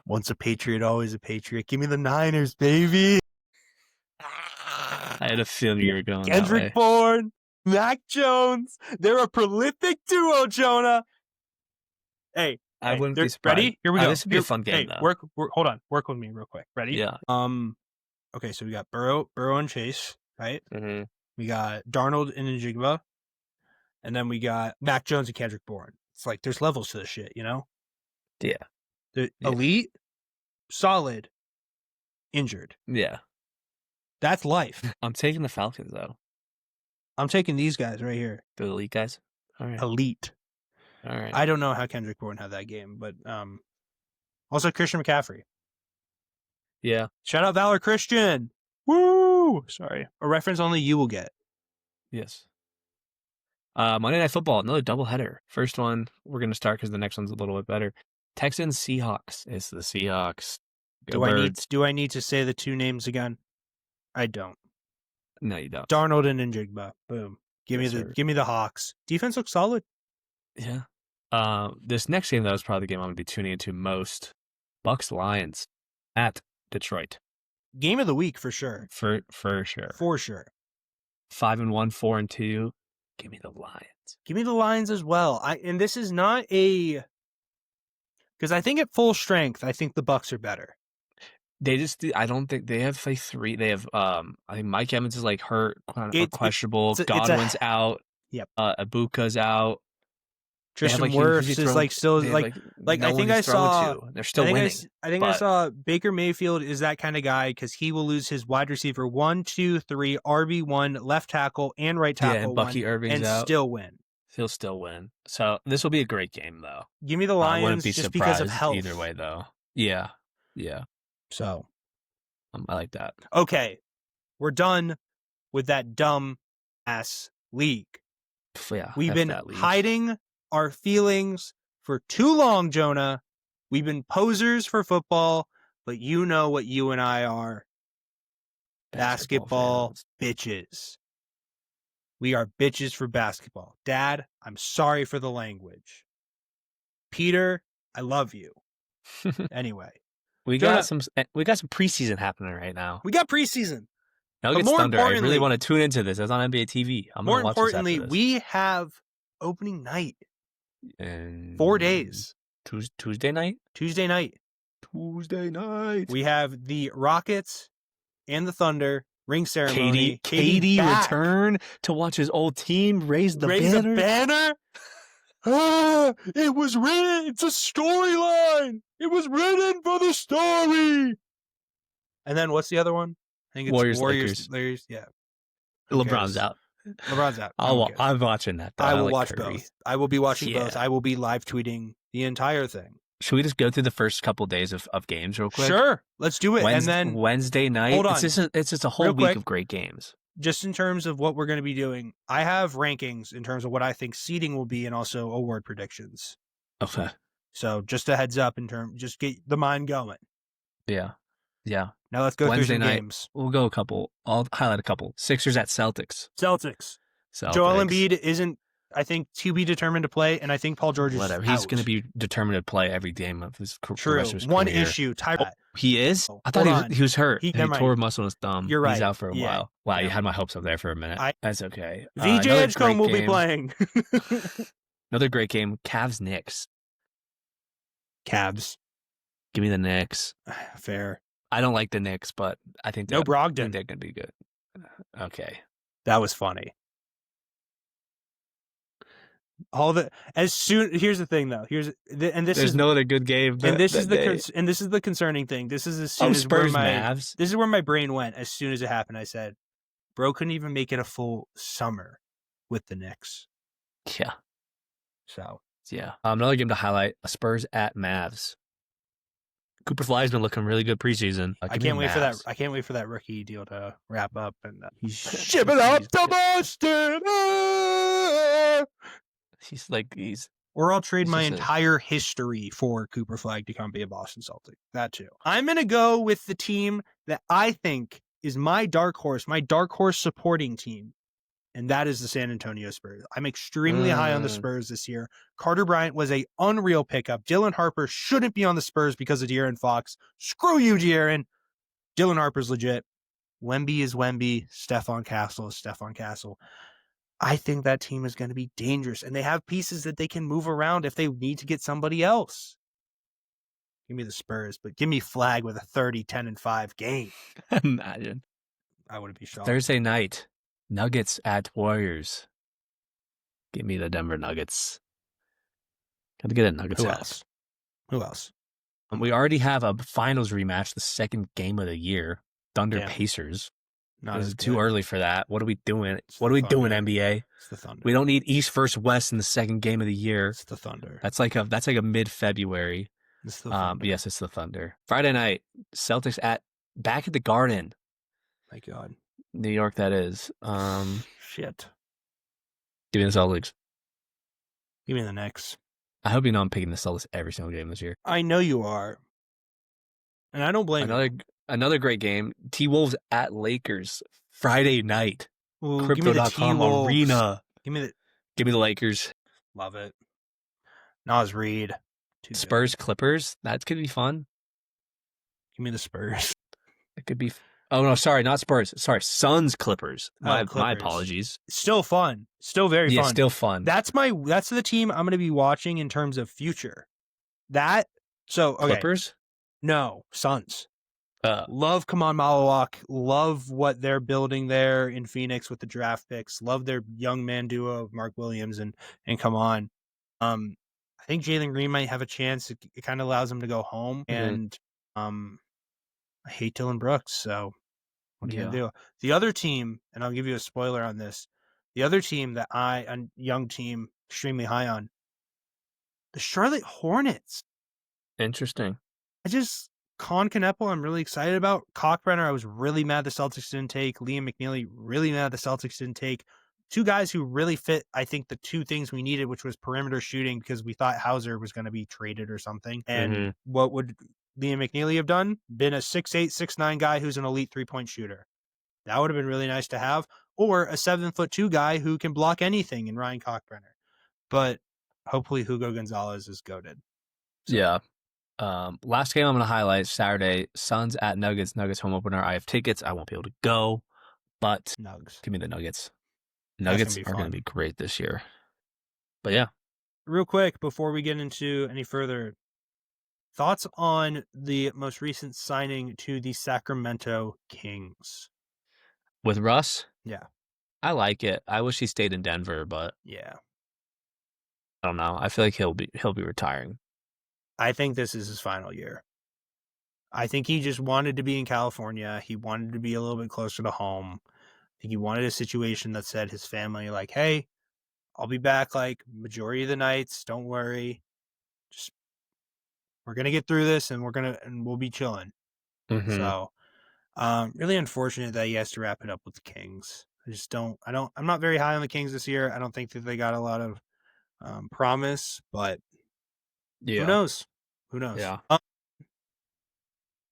Once a Patriot, always a Patriot. Give me the Niners, baby. I had a feeling you were going Kendrick that way. Bourne, Mac Jones. They're a prolific duo, Jonah. Hey, I wouldn't be surprised. Ready? Here we go. This would be a fun game, though. Hold on. Work with me real quick. Ready? Yeah. Okay, so we got Burrow and Chase, right? Mm-hmm. We got Darnold and Njigba. And then we got Mac Jones and Kendrick Bourne. It's like there's levels to this shit, you know? Yeah. Elite, solid, injured. Yeah. That's life. I'm taking the Falcons, though. I'm taking these guys right here. The elite guys? All right. Elite. All right. I don't know how Kendrick Bourne had that game, but also Christian McCaffrey. Yeah. Shout out Valor Christian. Woo! Sorry. A reference only you will get. Yes. Monday Night Football, another doubleheader. First one, we're going to start because the next one's a little bit better. Texans Seahawks. It's the Seahawks. Do I need to say the two names again? I don't. No, you don't. Darnold and Njigba. Boom. Give me the Hawks. Defense looks solid. Yeah. This next game, that was probably the game I'm going to be tuning into most. Bucks Lions at Detroit. Game of the week for sure. For sure. For sure. 5-1, 4-2. Give me the Lions. Give me the Lions as well. And this is not because I think at full strength, I think the Bucks are better. I don't think they have like three. They have I think Mike Evans is like hurt, questionable. Godwin's out. Yep. Ibuka's out. Tristan Wirfs is like still like I think I saw. They're still winning. I saw Baker Mayfield is that kind of guy because he will lose his wide receiver 1, 2, 3, RB1, left tackle, and right tackle. Yeah, and Bucky Irving's and out. Still win. He'll still win. So this will be a great game though. Give me the Lions. I wouldn't be just surprised because of health. either way though. Yeah. So I like that. Okay, we're done with that dumb ass league. Yeah, we've been hiding our feelings for too long, Jonah. We've been posers for football, but you know what you and I are. Basketball bitches. We are bitches for basketball. Dad, I'm sorry for the language. Peter, I love you. Anyway. We got some preseason happening right now. We got preseason. Nuggets Thunder. I really want to tune into this. It's on NBA TV. More importantly, we have opening night. In 4 days. Tuesday night? Tuesday night. We have the Rockets and the Thunder ring ceremony. KD return to watch his old team raise the banner. It was written. It's a storyline. It was written for the story. And then what's the other one? I think it's Warriors. Yeah. LeBron's out. I'm watching that. I will watch both. I will be watching both. I will be live tweeting the entire thing. Should we just go through the first couple days of games real quick? Sure. Let's do it. And then Wednesday night. Hold on. It's just a whole week of great games. Just in terms of what we're going to be doing, I have rankings in terms of what I think seeding will be and also award predictions. Okay. So just a heads up just get the mind going. Yeah. Yeah. Now let's go Wednesday through some night, games. We'll go a couple. I'll highlight a couple. Sixers at Celtics. Joel Embiid isn't I think to be determined to play, and I think Paul George is whatever. out. He's going to be determined to play every game of his the True. rest of his One career. issue. He is? Oh, I thought hold on. he was hurt. He never mind. tore a muscle in his thumb. You're right. He's out for a Yeah. while. Wow, you Yeah. had my hopes up there for a minute. That's okay. VJ Another Edgecombe great will game. be playing. Another great game. Cavs Knicks. Cavs. Give me the Knicks. Fair. I don't like the Knicks, but I think No Brogdon. they're going to be good. Okay. That was funny. Here's the thing though. There's no other good game. And this is the concerning thing. This is as soon as Spurs Mavs. This is where my brain went as soon as it happened. I said, "Bro couldn't even make it a full summer with the Knicks." Yeah. So yeah. Another game to highlight: Spurs at Mavs. Cooper Fly's been looking really good preseason. I can't wait for that. I can't wait for that rookie deal to wrap up and he's shipping up to Boston. Or I'll trade my entire history for Cooper Flag to come be a Boston Celtic. That too. I'm gonna go with the team that I think is my dark horse supporting team, and that is the San Antonio Spurs. I'm extremely high on the Spurs this year. Carter Bryant was a unreal pickup. Dylan Harper shouldn't be on the Spurs because of De'Aaron Fox. Screw you, De'Aaron. Dylan Harper's legit. Wemby is Wemby. Stephon Castle is Stephon Castle. I think that team is going to be dangerous, and they have pieces that they can move around if they need to get somebody else. Give me the Spurs, but give me Flag with a 30, 10, and 5 game. Imagine. I wouldn't be shocked. Thursday night, Nuggets at Warriors. Give me the Denver Nuggets. Got to get a Nuggets hat. Who else? We already have a finals rematch, the second game of the year. Thunder Pacers. It's too early for that. What are we doing? What are we doing, NBA? It's the Thunder. We don't need East versus West in the second game of the year. It's the Thunder. That's like a mid-February. It's the Thunder. Yes, it's the Thunder. Friday night, Celtics back at the Garden. My God. New York, that is. Shit. Give me the Celtics. Give me the Knicks. I hope you know I'm picking the Celtics every single game this year. I know you are. And I don't blame you. Another great game. T-Wolves at Lakers. Friday night. Ooh, Crypto.com Arena. Give me the Lakers. Love it. Nas Reed. Spurs Clippers. That could be fun. Give me the Spurs. It could be. Oh no, sorry, not Spurs. Sorry, Suns Clippers. My apologies. Still fun. Still very fun. Yeah, still fun. That's the team I'm going to be watching in terms of future. Okay. Clippers? No, Suns. Love Kaman Malawak. Love what they're building there in Phoenix with the draft picks. Love their young man duo of Mark Williams and come on. I think Jalen Green might have a chance. It kind of allows him to go home. And I hate Dylan Brooks, so what are you gonna do? The other team, and I'll give you a spoiler on this. The other team that a young team, extremely high on, the Charlotte Hornets. Interesting. Con Kneppel, I'm really excited about. Cockbrenner, I was really mad the Celtics didn't take. Liam McNeely, really mad the Celtics didn't take. Two guys who really fit, I think, the two things we needed, which was perimeter shooting, because we thought Hauser was going to be traded or something. And what would Liam McNeely have done? Been a 6'8", 6'9" guy who's an elite three-point shooter. That would have been really nice to have. Or a 7'2" guy who can block anything in Ryan Cockbrenner. But hopefully Hugo Gonzalez is goated. So. Yeah. Last game I'm going to highlight, Saturday, Suns at Nuggets. Nuggets home opener. I have tickets. I won't be able to go, but give me the Nuggets. Nuggets are going to be great this year. But yeah. Real quick, before we get into any further, thoughts on the most recent signing to the Sacramento Kings? With Russ? Yeah. I like it. I wish he stayed in Denver, but yeah. I don't know. I feel like he'll be retiring. I think this is his final year. I think he just wanted to be in California. He wanted to be a little bit closer to home. I think he wanted a situation that said his family, like, hey, I'll be back like majority of the nights. Don't worry. We're going to get through this and we'll be chilling. So, really unfortunate that he has to wrap it up with the Kings. I'm not very high on the Kings this year. I don't think that they got a lot of promise, but who knows? Yeah.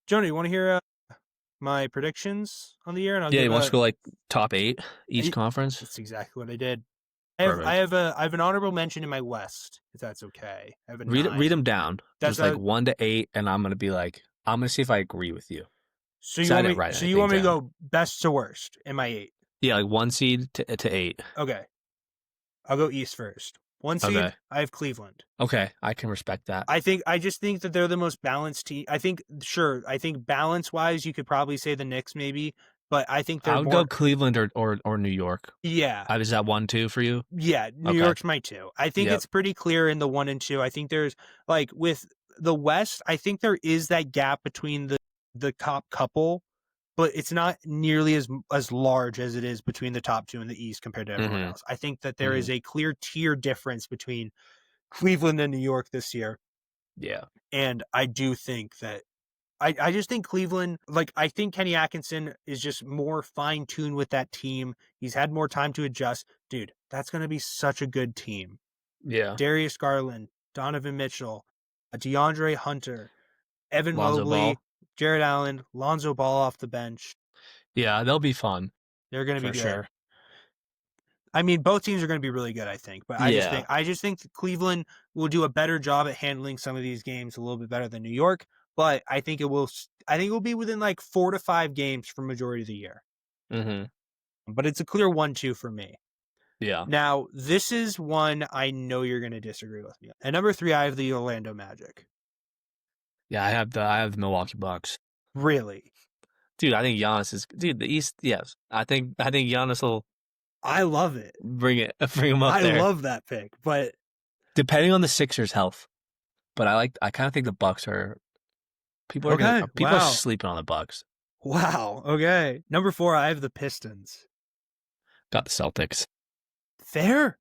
Jonah, you want to hear my predictions on the year? And you want to go like top 8 each conference? That's exactly what I did. Perfect. I have an honorable mention in my West, if that's okay. I have a Read 9. them down. That's Just like 1 to 8, and I'm gonna be like, I'm gonna see if I agree with you. so Because I didn't write you anything want me to down. go best to worst in my 8? Yeah, like 1 seed to 8. Okay. I'll go East first. 1 seed, Okay. I have Cleveland. Okay, I can respect that. I just think that they're the most balanced team. I think balance wise, you could probably say the Knicks maybe, but I think they're I would more. go Cleveland or New York. Yeah, Is that 1-2 for you? yeah. New Okay. York's my 2. I think Yep. it's pretty clear in the 1 and 2. I think there's like with the West, I think there is that gap between the top couple, but it's not nearly as large as it is between the top 2 in the East compared to everyone else. I think that there is a clear tier difference between Cleveland and New York this year. Yeah. And I do think that I just think Cleveland, like, I think Kenny Atkinson is just more fine tuned with that team. He's had more time to adjust. Dude, that's going to be such a good team. Yeah. Darius Garland, Donovan Mitchell, DeAndre Hunter, Evan Lonzo Mobley, Ball. Jared Allen, Lonzo Ball off the bench. Yeah, they'll be fun. They're going to be For good. sure. I mean, both teams are going to be really good, I think. But I just think that Cleveland will do a better job at handling some of these games a little bit better than New York. But I think it will be within like 4 to 5 games for majority of the year. But it's a clear 1-2 for me. Yeah. Now, this is one I know you're going to disagree with me. At number 3, I have the Orlando Magic. Yeah, I have the Milwaukee Bucks. Really? Dude, I think Giannis is the East. Yes, I think Giannis will. I love it. Bring him up there. I love that pick, but depending on the Sixers' health, but I kind of think the Bucks are. People are sleeping on the Bucks. Wow. Okay. Number 4, I have the Pistons. Got the Celtics. Fair.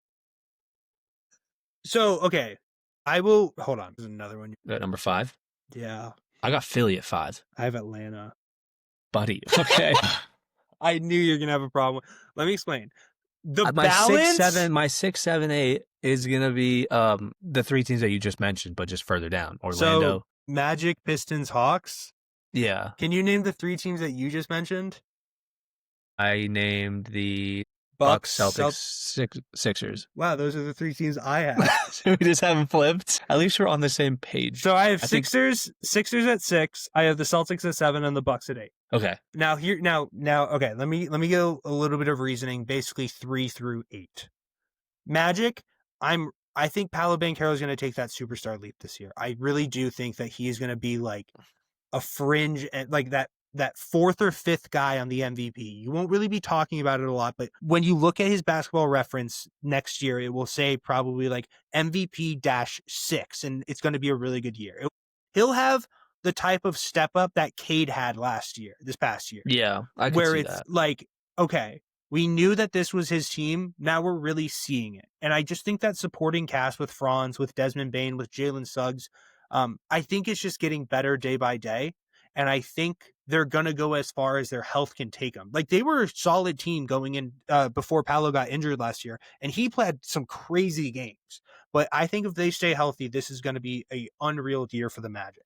So, okay. I will hold on. There's another one. At number 5? Yeah. I got Philly at 5. I have Atlanta. Buddy. Okay. I knew you were gonna have a problem. Let me explain. My balance 6, 7, 8 is gonna be the 3 teams that you just mentioned, but just further down. Orlando. So Magic, Pistons, Hawks. Yeah. Can you name the 3 teams that you just mentioned? I named the Bucks, Celtics, Sixers. Wow, those are the 3 teams I have. So we just haven't flipped. At least we're on the same page. So I have Sixers at 6. I have the Celtics at 7 and the Bucks at 8. Okay. Now okay, let me go a little bit of reasoning, basically 3 through 8. Magic, I think Paolo Banchero is going to take that superstar leap this year. I really do think that he is going to be like a fringe, like that 4th or 5th guy on the MVP. You won't really be talking about it a lot, but when you look at his basketball reference next year, it will say probably like MVP-6, and it's going to be a really good year. He'll have the type of step up that Cade had this past year. Yeah, I can where see it's that. like, okay, we knew that this was his team. Now we're really seeing it. And I just think that supporting cast with Franz, with Desmond Bane, with Jalen Suggs, I think it's just getting better day by day. And I think they're going to go as far as their health can take them. Like, they were a solid team going in before Paolo got injured last year, and he played some crazy games. But I think if they stay healthy, this is going to be an unreal year for the Magic.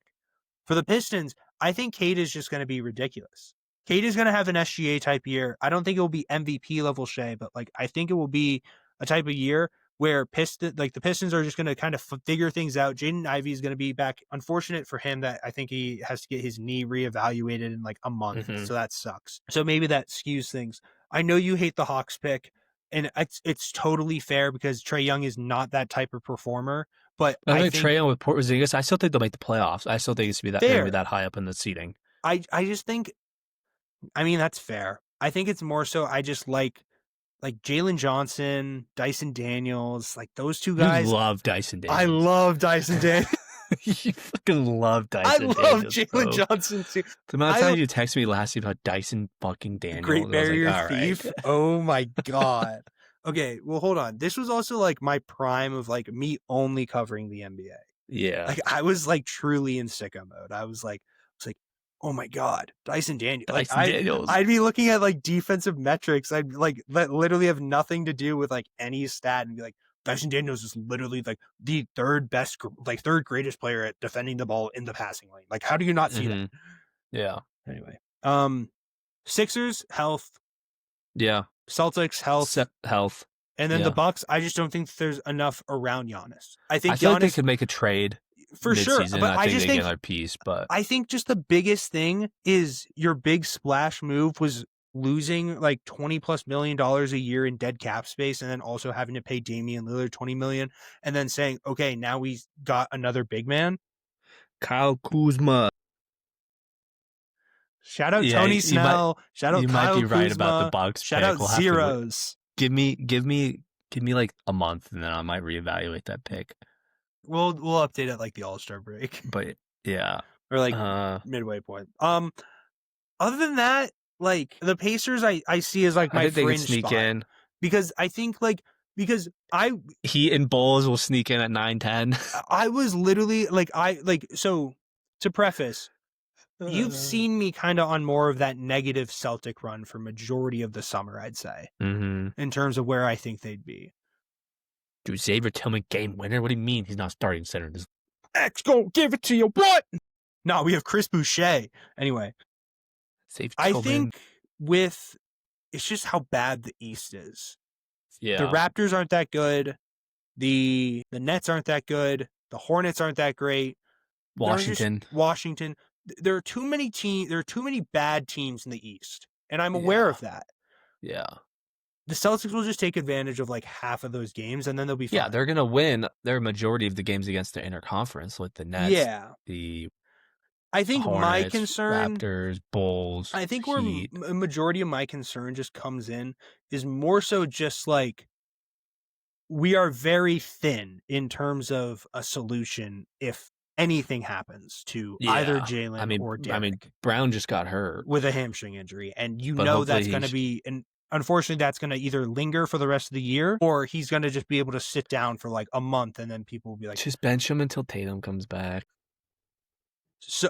For the Pistons, I think Cade is just going to be ridiculous. Cade is going to have an SGA type year. I don't think it will be MVP level Shea, but like I think it will be a type of year where the Pistons are just going to kind of figure things out. Jaden Ivey is going to be back. Unfortunate for him that I think he has to get his knee reevaluated in like a month, so that sucks. So maybe that skews things. I know you hate the Hawks pick, and it's totally fair because Trae Young is not that type of performer. But I think Trae Young with Porzingis, I still think they'll make the playoffs. I still think it's going to be that high up in the seeding. I just think, I mean, that's fair. I think it's more so I just like Jalen Johnson, Dyson Daniels, like those 2 guys. You love Dyson Daniels. I love Dyson Daniels. You fucking love Dyson Daniels. I love Jalen Johnson too. The amount of time you text me last about Dyson fucking Daniels. Great Barrier Thief. Right. Oh my God. Okay, well, hold on. This was also like my prime of like me only covering the NBA. Yeah. Like I was like truly in sicko mode. I was like, oh my God, Dyson Daniels. Daniels. I'd be looking at like defensive metrics. I'd like that literally have nothing to do with like any stat and be like, Dyson Daniels is literally like the third greatest player at defending the ball in the passing lane. Like, how do you not see that? Yeah. Anyway, Sixers health. Yeah. Celtics health. Health. And then the Bucks, I just don't think there's enough around Giannis. I feel Giannis, like they could make a trade for sure, but I think they get another piece. But I think just the biggest thing is your big splash move was losing like $20+ million a year in dead cap space, and then also having to pay Damian Lillard $20 million, and then saying, okay, now we got another big man. Kyle Kuzma. Shout out Tony Snell. Shout out Kyle Kuzma. You might be right about the Bucks. Shout out zeros. Give me like a month, and then I might reevaluate that pick. We'll update it like the All-Star break. But yeah, or like midway point. Other than that, like the Pacers, I see as like my fringe sneak spot. In because I think Heat and Bulls will sneak in at 9-10. I was literally so to preface. You've seen me kind of on more of that negative Celtic run for majority of the summer, I'd say, in terms of where I think they'd be. Dude, Xavier Tillman game winner? What do you mean he's not starting center? X go give it to you. What? No, we have Chris Boucher. Anyway, I think it's just how bad the East is. Yeah, the Raptors aren't that good. The Nets aren't that good. The Hornets aren't that great. Washington. There are too many teams. There are too many bad teams in the East, and I'm aware of that. Yeah, the Celtics will just take advantage of like half of those games, and then they'll be fine. Yeah, they're gonna win their majority of the games against the interconference with the Nets. Yeah, I think Hornets, my concern, Raptors, Bulls. I think Heat. where a majority of my concern just comes in is more so just like we are very thin in terms of a solution if anything happens to either Jalen or Derek. I mean, Brown just got hurt with a hamstring injury, and that's going to be unfortunately, that's going to either linger for the rest of the year, or he's going to just be able to sit down for like a month, and then people will be like, just bench him until Tatum comes back. So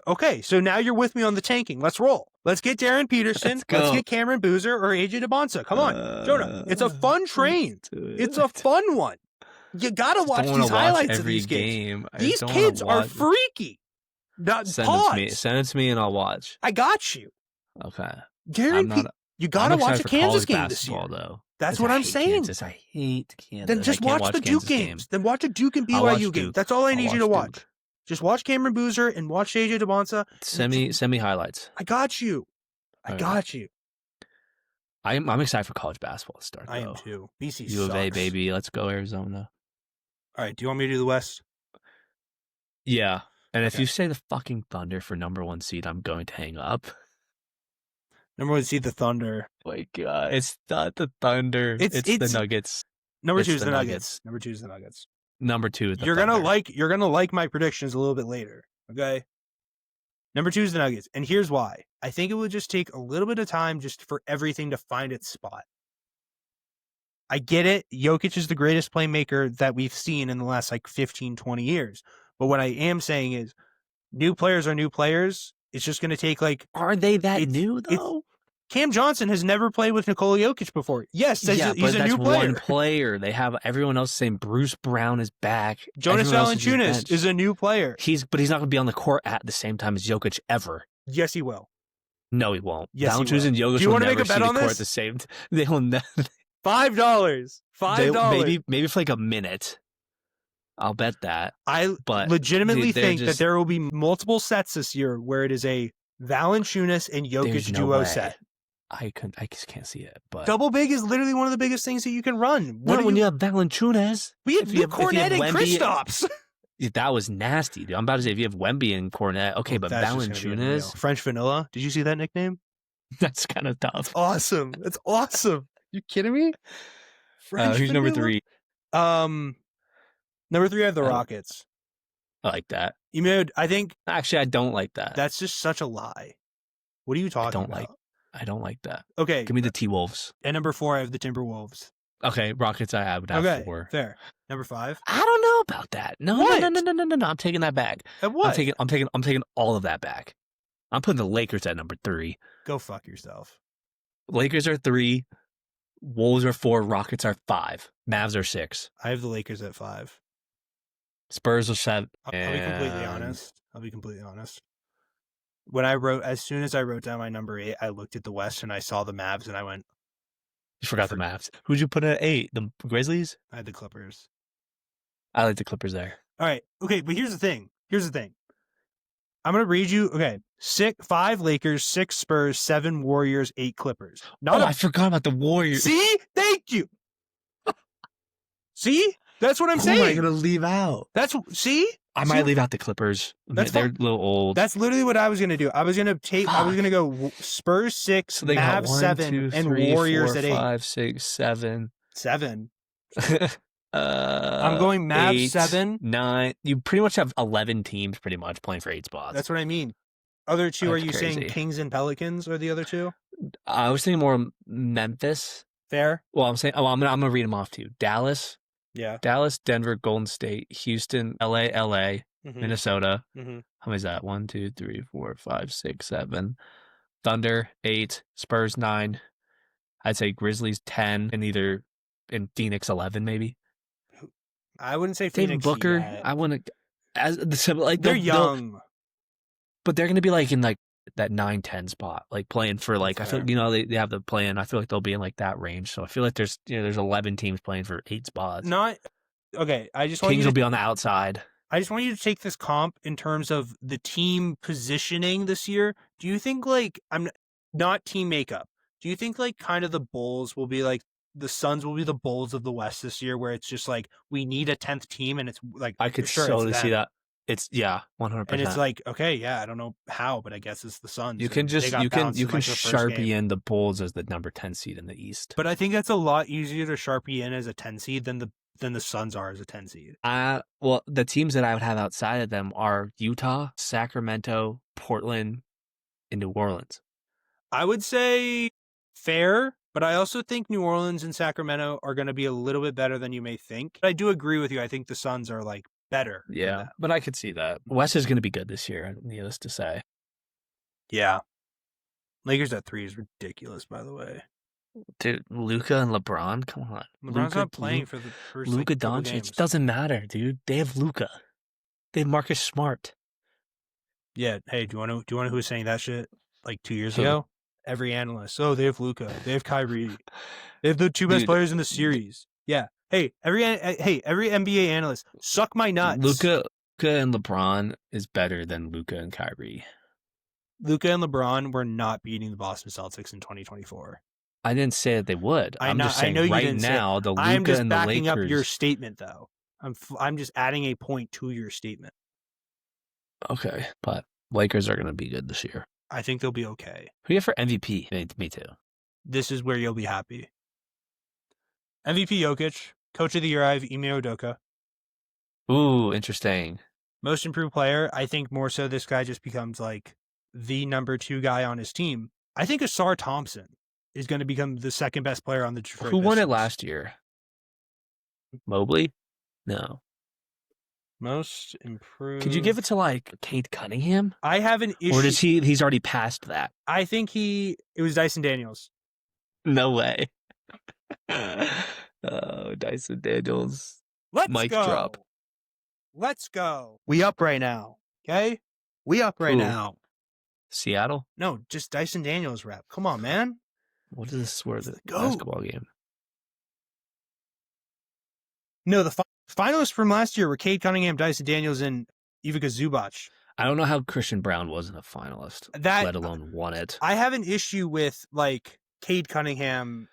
now you're with me on the tanking. Let's roll. Let's get Darren Peterson. Let's get Cameron Boozer or AJ DeBonsa. Come on, Jonah. It's a fun train. It's a fun one. You gotta watch these highlights of these games. These kids are freaky. Send it to me and I'll watch. I got you. Okay. Darren, you gotta watch a Kansas game this year. Though. That's what I'm saying. I hate Kansas. Then just watch the Duke games. Then watch a Duke and BYU game. That's all I need you to watch. Just watch Cameron Boozer and watch AJ DeBonsa. Send me highlights. I got you. Got you. I'm excited for college basketball to start. I am too. BC U of A, baby. Let's go Arizona. All right. Do you want me to do the West? Yeah. And if you say the fucking Thunder for number 1 seed, I'm going to hang up. Number 1 seed, the Thunder. Oh my God. It's not the Thunder. It's the Nuggets. Number 2 is the Nuggets. Number 2 is the Nuggets. Number 2 is the Thunder. You're gonna like my predictions a little bit later. Okay. Number 2 is the Nuggets. And here's why. I think it would just take a little bit of time just for everything to find its spot. I get it. Jokic is the greatest playmaker that we've seen in the last 15, 20 years. But what I am saying is new players are new players. It's just going to take Are they that new though? Cam Johnson has never played with Nikola Jokic before. Yes, he's a new player. One player. They have everyone else saying Bruce Brown is back. Jonas Valanciunas is a new player. But he's not going to be on the court at the same time as Jokic ever. Yes, he will. No, he won't. Yes, Valanciunas and Jokic will never see the court at the same time. They will never. $5. Maybe for a minute. I'll bet that. I legitimately think that there will be multiple sets this year where it is a Valanciunas and Jokic duo set. I just can't see it. But double big is literally one of the biggest things that you can run. When you have Valanciunas, we had Cornet and Kristaps. That was nasty, dude. I'm about to say if you have Wemby and Cornet, okay, but Valanciunas, French Vanilla. Did you see that nickname? That's kind of tough. Awesome. That's awesome. You kidding me? Who's number 3? Number 3, I have the Rockets. I like that. I think. Actually, I don't like that. That's just such a lie. What are you talking about? I don't like that. Okay. Give me the T-Wolves. And number 4, I have the Timberwolves. Okay, Rockets I would have 4. Fair. Number 5? I don't know about that. No. I'm taking that back. At what? I'm taking all of that back. I'm putting the Lakers at number 3. Go fuck yourself. Lakers are 3. Wolves are 4. Rockets are 5. Mavs are 6. I have the Lakers at 5. Spurs are 7. I'll be completely honest. As soon as I wrote down my number 8, I looked at the West and I saw the Mavs and I went, You forgot the Mavs. Who'd you put at 8? The Grizzlies? I had the Clippers. I like the Clippers there. All right. Okay, but here's the thing. I'm going to read you. Okay. 5 Lakers, 6 Spurs, 7 Warriors, 8 Clippers. I forgot about the Warriors. See? Thank you. See? That's what I'm saying. Who am I going to leave out? See? I might leave out the Clippers. They're a little old. That's literally what I was going to do. I was going to go Spurs 6, so they Mavs 7, 2, 3, and Warriors 4, at 8. 5, 6, 7. 7. I'm going Mavs 8, 7. 9. You pretty much have 11 teams pretty much playing for 8 spots. That's what I mean. Other two, are you saying Kings and Pelicans are the other two? I was thinking more Memphis. Fair. Well, I'm saying, I'm going to read them off to you. Dallas. Yeah. Dallas, Denver, Golden State, Houston, LA, Minnesota. Mm-hmm. How many is that? 1, 2, 3, 4, 5, 6, 7. Thunder, 8. Spurs, 9. I'd say Grizzlies, 10. And Phoenix, 11, maybe. I wouldn't say Phoenix Booker. Yet. I wouldn't. They're young. But they're going to be like in like that 9-10 spot, like playing for like, I feel, they have the plan. I feel like they'll be in like that range. So I feel like there's 11 teams playing for 8 spots. Okay. I just want Kings will be on the outside. I just want you to take this comp in terms of the team positioning this year. Do you think I'm not team makeup? Do you think kind of the Bulls will be like the Suns will be the Bulls of the West this year, where it's just like we need a 10th team, and it's like I could totally see that. It's 100%. And it's like, okay, yeah, I don't know how, but I guess it's the Suns. You can Sharpie in the Bulls as the number 10 seed in the East. But I think that's a lot easier to Sharpie in as a 10 seed than the Suns are as a 10 seed. Well, the teams that I would have outside of them are Utah, Sacramento, Portland, and New Orleans. I would say fair, but I also think New Orleans and Sacramento are going to be a little bit better than you may think. I do agree with you. I think the Suns are better. Yeah, but I could see that. West is going to be good this year, needless to say. Yeah. Lakers at 3 is ridiculous, by the way. Dude, Luka and LeBron, come on. LeBron's not playing for the first Luka Doncic, it doesn't matter, dude. They have Luka. They have Marcus Smart. Yeah. Hey, do you want to know who was saying that shit 2 years ago? Every analyst. Oh, they have Luka. They have Kyrie. They have the 2 best players in the series. Yeah. Hey, every NBA analyst, suck my nuts. Luka and LeBron is better than Luka and Kyrie. Luka and LeBron were not beating the Boston Celtics in 2024. I didn't say that they would. I'm just saying right now, the Luka and the Lakers. I'm just backing up your statement, though. I'm just adding a point to your statement. Okay, but Lakers are going to be good this year. I think they'll be okay. Who do you have for MVP? Me too. This is where you'll be happy. MVP Jokic. Coach of the Year, I have Ime Udoka. Ooh, interesting. Most improved player, I think more so this guy just becomes the number 2 guy on his team. I think Asar Thompson is going to become the second best player on the Detroit Who won Pistons. it last year? Mobley? No. Most improved. Could you give it to Cade Cunningham? I have an issue. Or does he's already passed that? I think it was Dyson Daniels. No way. Oh, Dyson Daniels. Let's go. Let's go. We up right now. Okay? We up right now. Seattle? No, just Dyson Daniels rep. Come on, man. What is this for the basketball game? No, the finalists from last year were Cade Cunningham, Dyson Daniels, and Ivica Zubac. I don't know how Christian Brown wasn't a finalist, let alone won it. I have an issue with Cade Cunningham.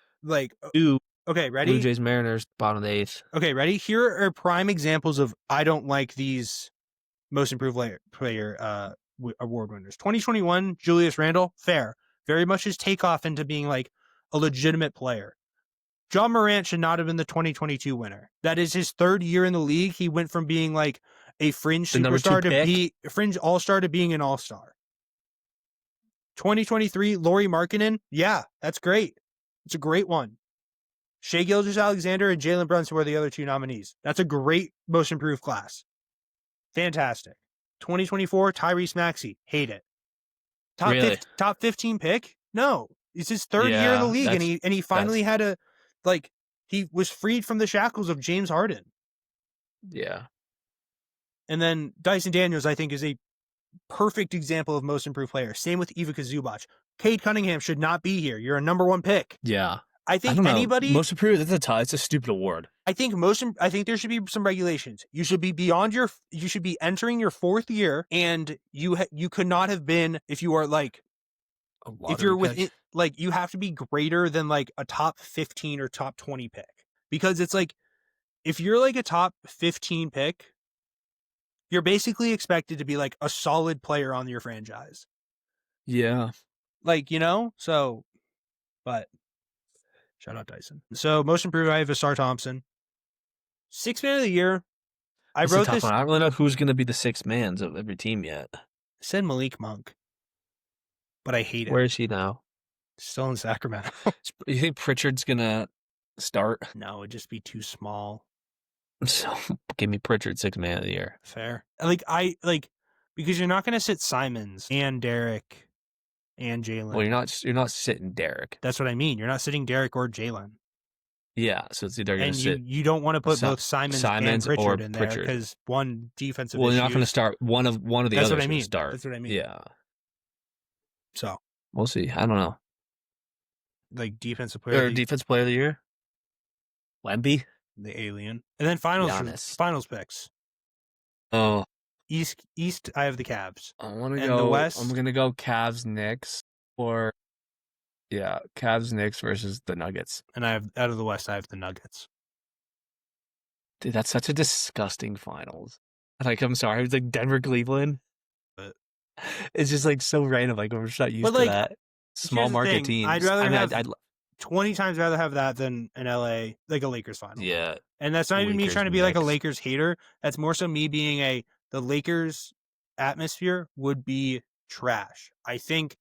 Okay, ready? Blue Jays, Mariners, bottom of the 8th. Okay, ready? Here are prime examples of I don't like these most improved player award winners. 2021, Julius Randle, fair. Very much his takeoff into being a legitimate player. John Morant should not have been the 2022 winner. That is his 3rd year in the league. He went from being a fringe superstar to be a fringe all-star to being an all-star. 2023, Lauri Markkanen, yeah, that's great. It's a great one. Shai Gilgeous-Alexander and Jalen Brunson were the other 2 nominees. That's a great most improved class. Fantastic. 2024, Tyrese Maxey. Hate it. Top 15 pick? No. It's his 3rd year in the league, and he finally had he was freed from the shackles of James Harden. Yeah. And then Dyson Daniels, I think, is a perfect example of most improved player. Same with Ivica Zubac. Cade Cunningham should not be here. You're a number 1 pick. Yeah. I think anybody most improved. It's a stupid award. I think there should be some regulations. You should be you should be entering your 4th year, and you could not have been, if you are like, if you're within, like, you have to be greater than like a top 15 or top 20 pick, because it's like, if you're like a top 15 pick, you're basically expected to be like a solid player on your franchise. Yeah. Like, so, but shout out Dyson. So most improved, I have Asar Thompson. 6th man of the year. I wrote this. I don't really know who's going to be the 6th mans of every team yet. I said Malik Monk, but I hate it. Where is he now? Still in Sacramento. You think Pritchard's going to start? No, it'd just be too small. So give me Pritchard 6th man of the year. Fair. Because you're not going to sit Simons and Derek and Jalen. Well, you're not sitting Derek. That's what I mean. You're not sitting Derek or Jalen. Yeah, so it's either going to sit. You don't want to put both Simons and Pritchard in there, because one defensive. Well, you're not going to start one of the others. That's what I mean. Start. That's what I mean. Yeah. So we'll see. I don't know. Like defensive player of the year. Wemby, the alien, and then finals picks. Oh, East. I have the Cavs. I want to go. The West. I'm going to go Cavs, Knicks, or. Yeah, Cavs, Knicks versus the Nuggets. And out of the West, I have the Nuggets. Dude, that's such a disgusting finals. Like, I'm sorry, it's like Denver, Cleveland. But it's just like so random. Like, we're just not used to that. Small market teams. I'd rather I'd 20 times rather have that than an LA, like a Lakers final. Yeah. And that's not even me trying to be like a Lakers hater. That's more so me being the Lakers atmosphere would be trash. I think.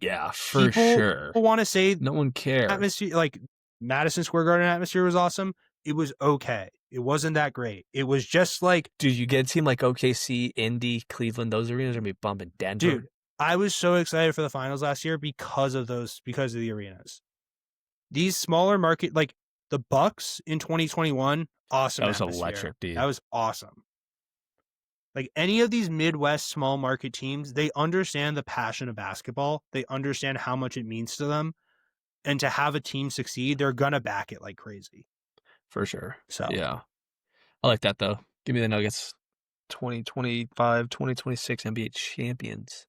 Yeah, for sure. People want to say no one cares. Atmosphere, like Madison Square Garden atmosphere was awesome. It was okay. It wasn't that great. It was just like, dude, you get a team like OKC, Indy, Cleveland. Those arenas are gonna be bumping. Denver. Dude, I was so excited for the finals last year because of the arenas. These smaller market, like the Bucks in 2021, awesome. That was electric, dude. That was awesome. Like any of these Midwest small market teams, they understand the passion of basketball. They understand how much it means to them. And to have a team succeed, they're going to back it like crazy. For sure. So, yeah. I like that, though. Give me the Nuggets. 2025, 2026 NBA champions.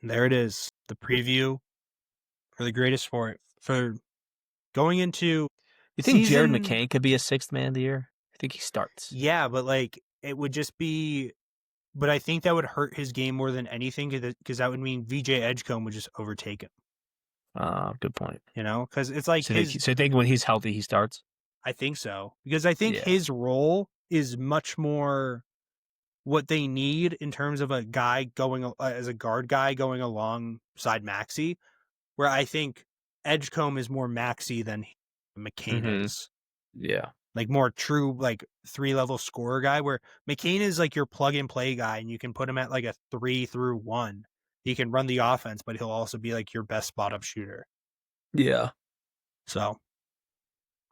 And there it is. The preview for the greatest sport. For going into. You think Jared McCain could be a 6th man of the year? I think he starts. Yeah, but it would just be, but I think that would hurt his game more than anything, because that would mean VJ Edgecombe would just overtake him. Good point. Because it's like so you think when he's healthy, he starts? I think so, because I think his role is much more what they need in terms of a guy going as a guard guy going alongside Maxey, where I think Edgecombe is more Maxey than McCain is. Yeah. Like more true, like 3-level scorer guy, where McCain is like your plug and play guy, and you can put him at like a 3 through 1. He can run the offense, but he'll also be like your best spot up shooter. Yeah. So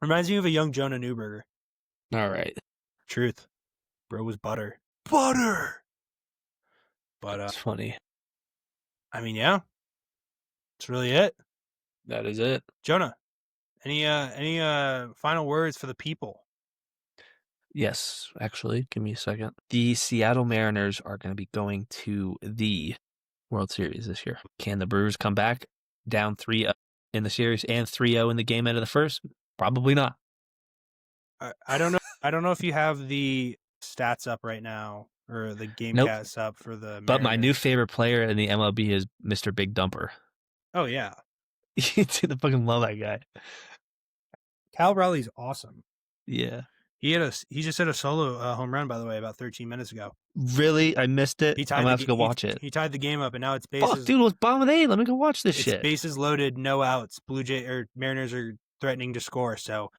reminds me of a young Jonah Newberger. All right. Truth. Bro was butter. Butter. But it's funny. I mean, yeah. That's really it. That is it. Jonah. Any final words for the people? Yes, actually, give me a second. The Seattle Mariners are going to be going to the World Series this year. Can the Brewers come back down 3-0 in the series and 3-0 in the game out of the first? Probably not. I don't know. I don't know if you have the stats up right now or the game cast up for the Mariners. But my new favorite player in the MLB is Mr. Big Dumper. Oh, yeah. I fucking love that guy. Cal Raleig's awesome. Yeah. He just hit a solo home run, by the way, about 13 minutes ago. Really? I missed it? I'm going to have to go watch it. He tied the game up, and now it's bases. Fuck, dude, it was bottom of the 8th. Let me go watch this shit. Bases loaded, no outs. Mariners are threatening to score. So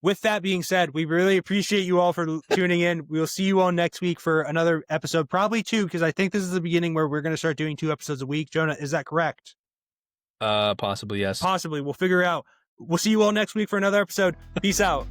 with that being said, we really appreciate you all for tuning in. We'll see you all next week for another episode, probably 2, because I think this is the beginning where we're going to start doing 2 episodes a week. Jonah, is that correct? Possibly, yes. Possibly. We'll figure out. We'll see you all next week for another episode. Peace out.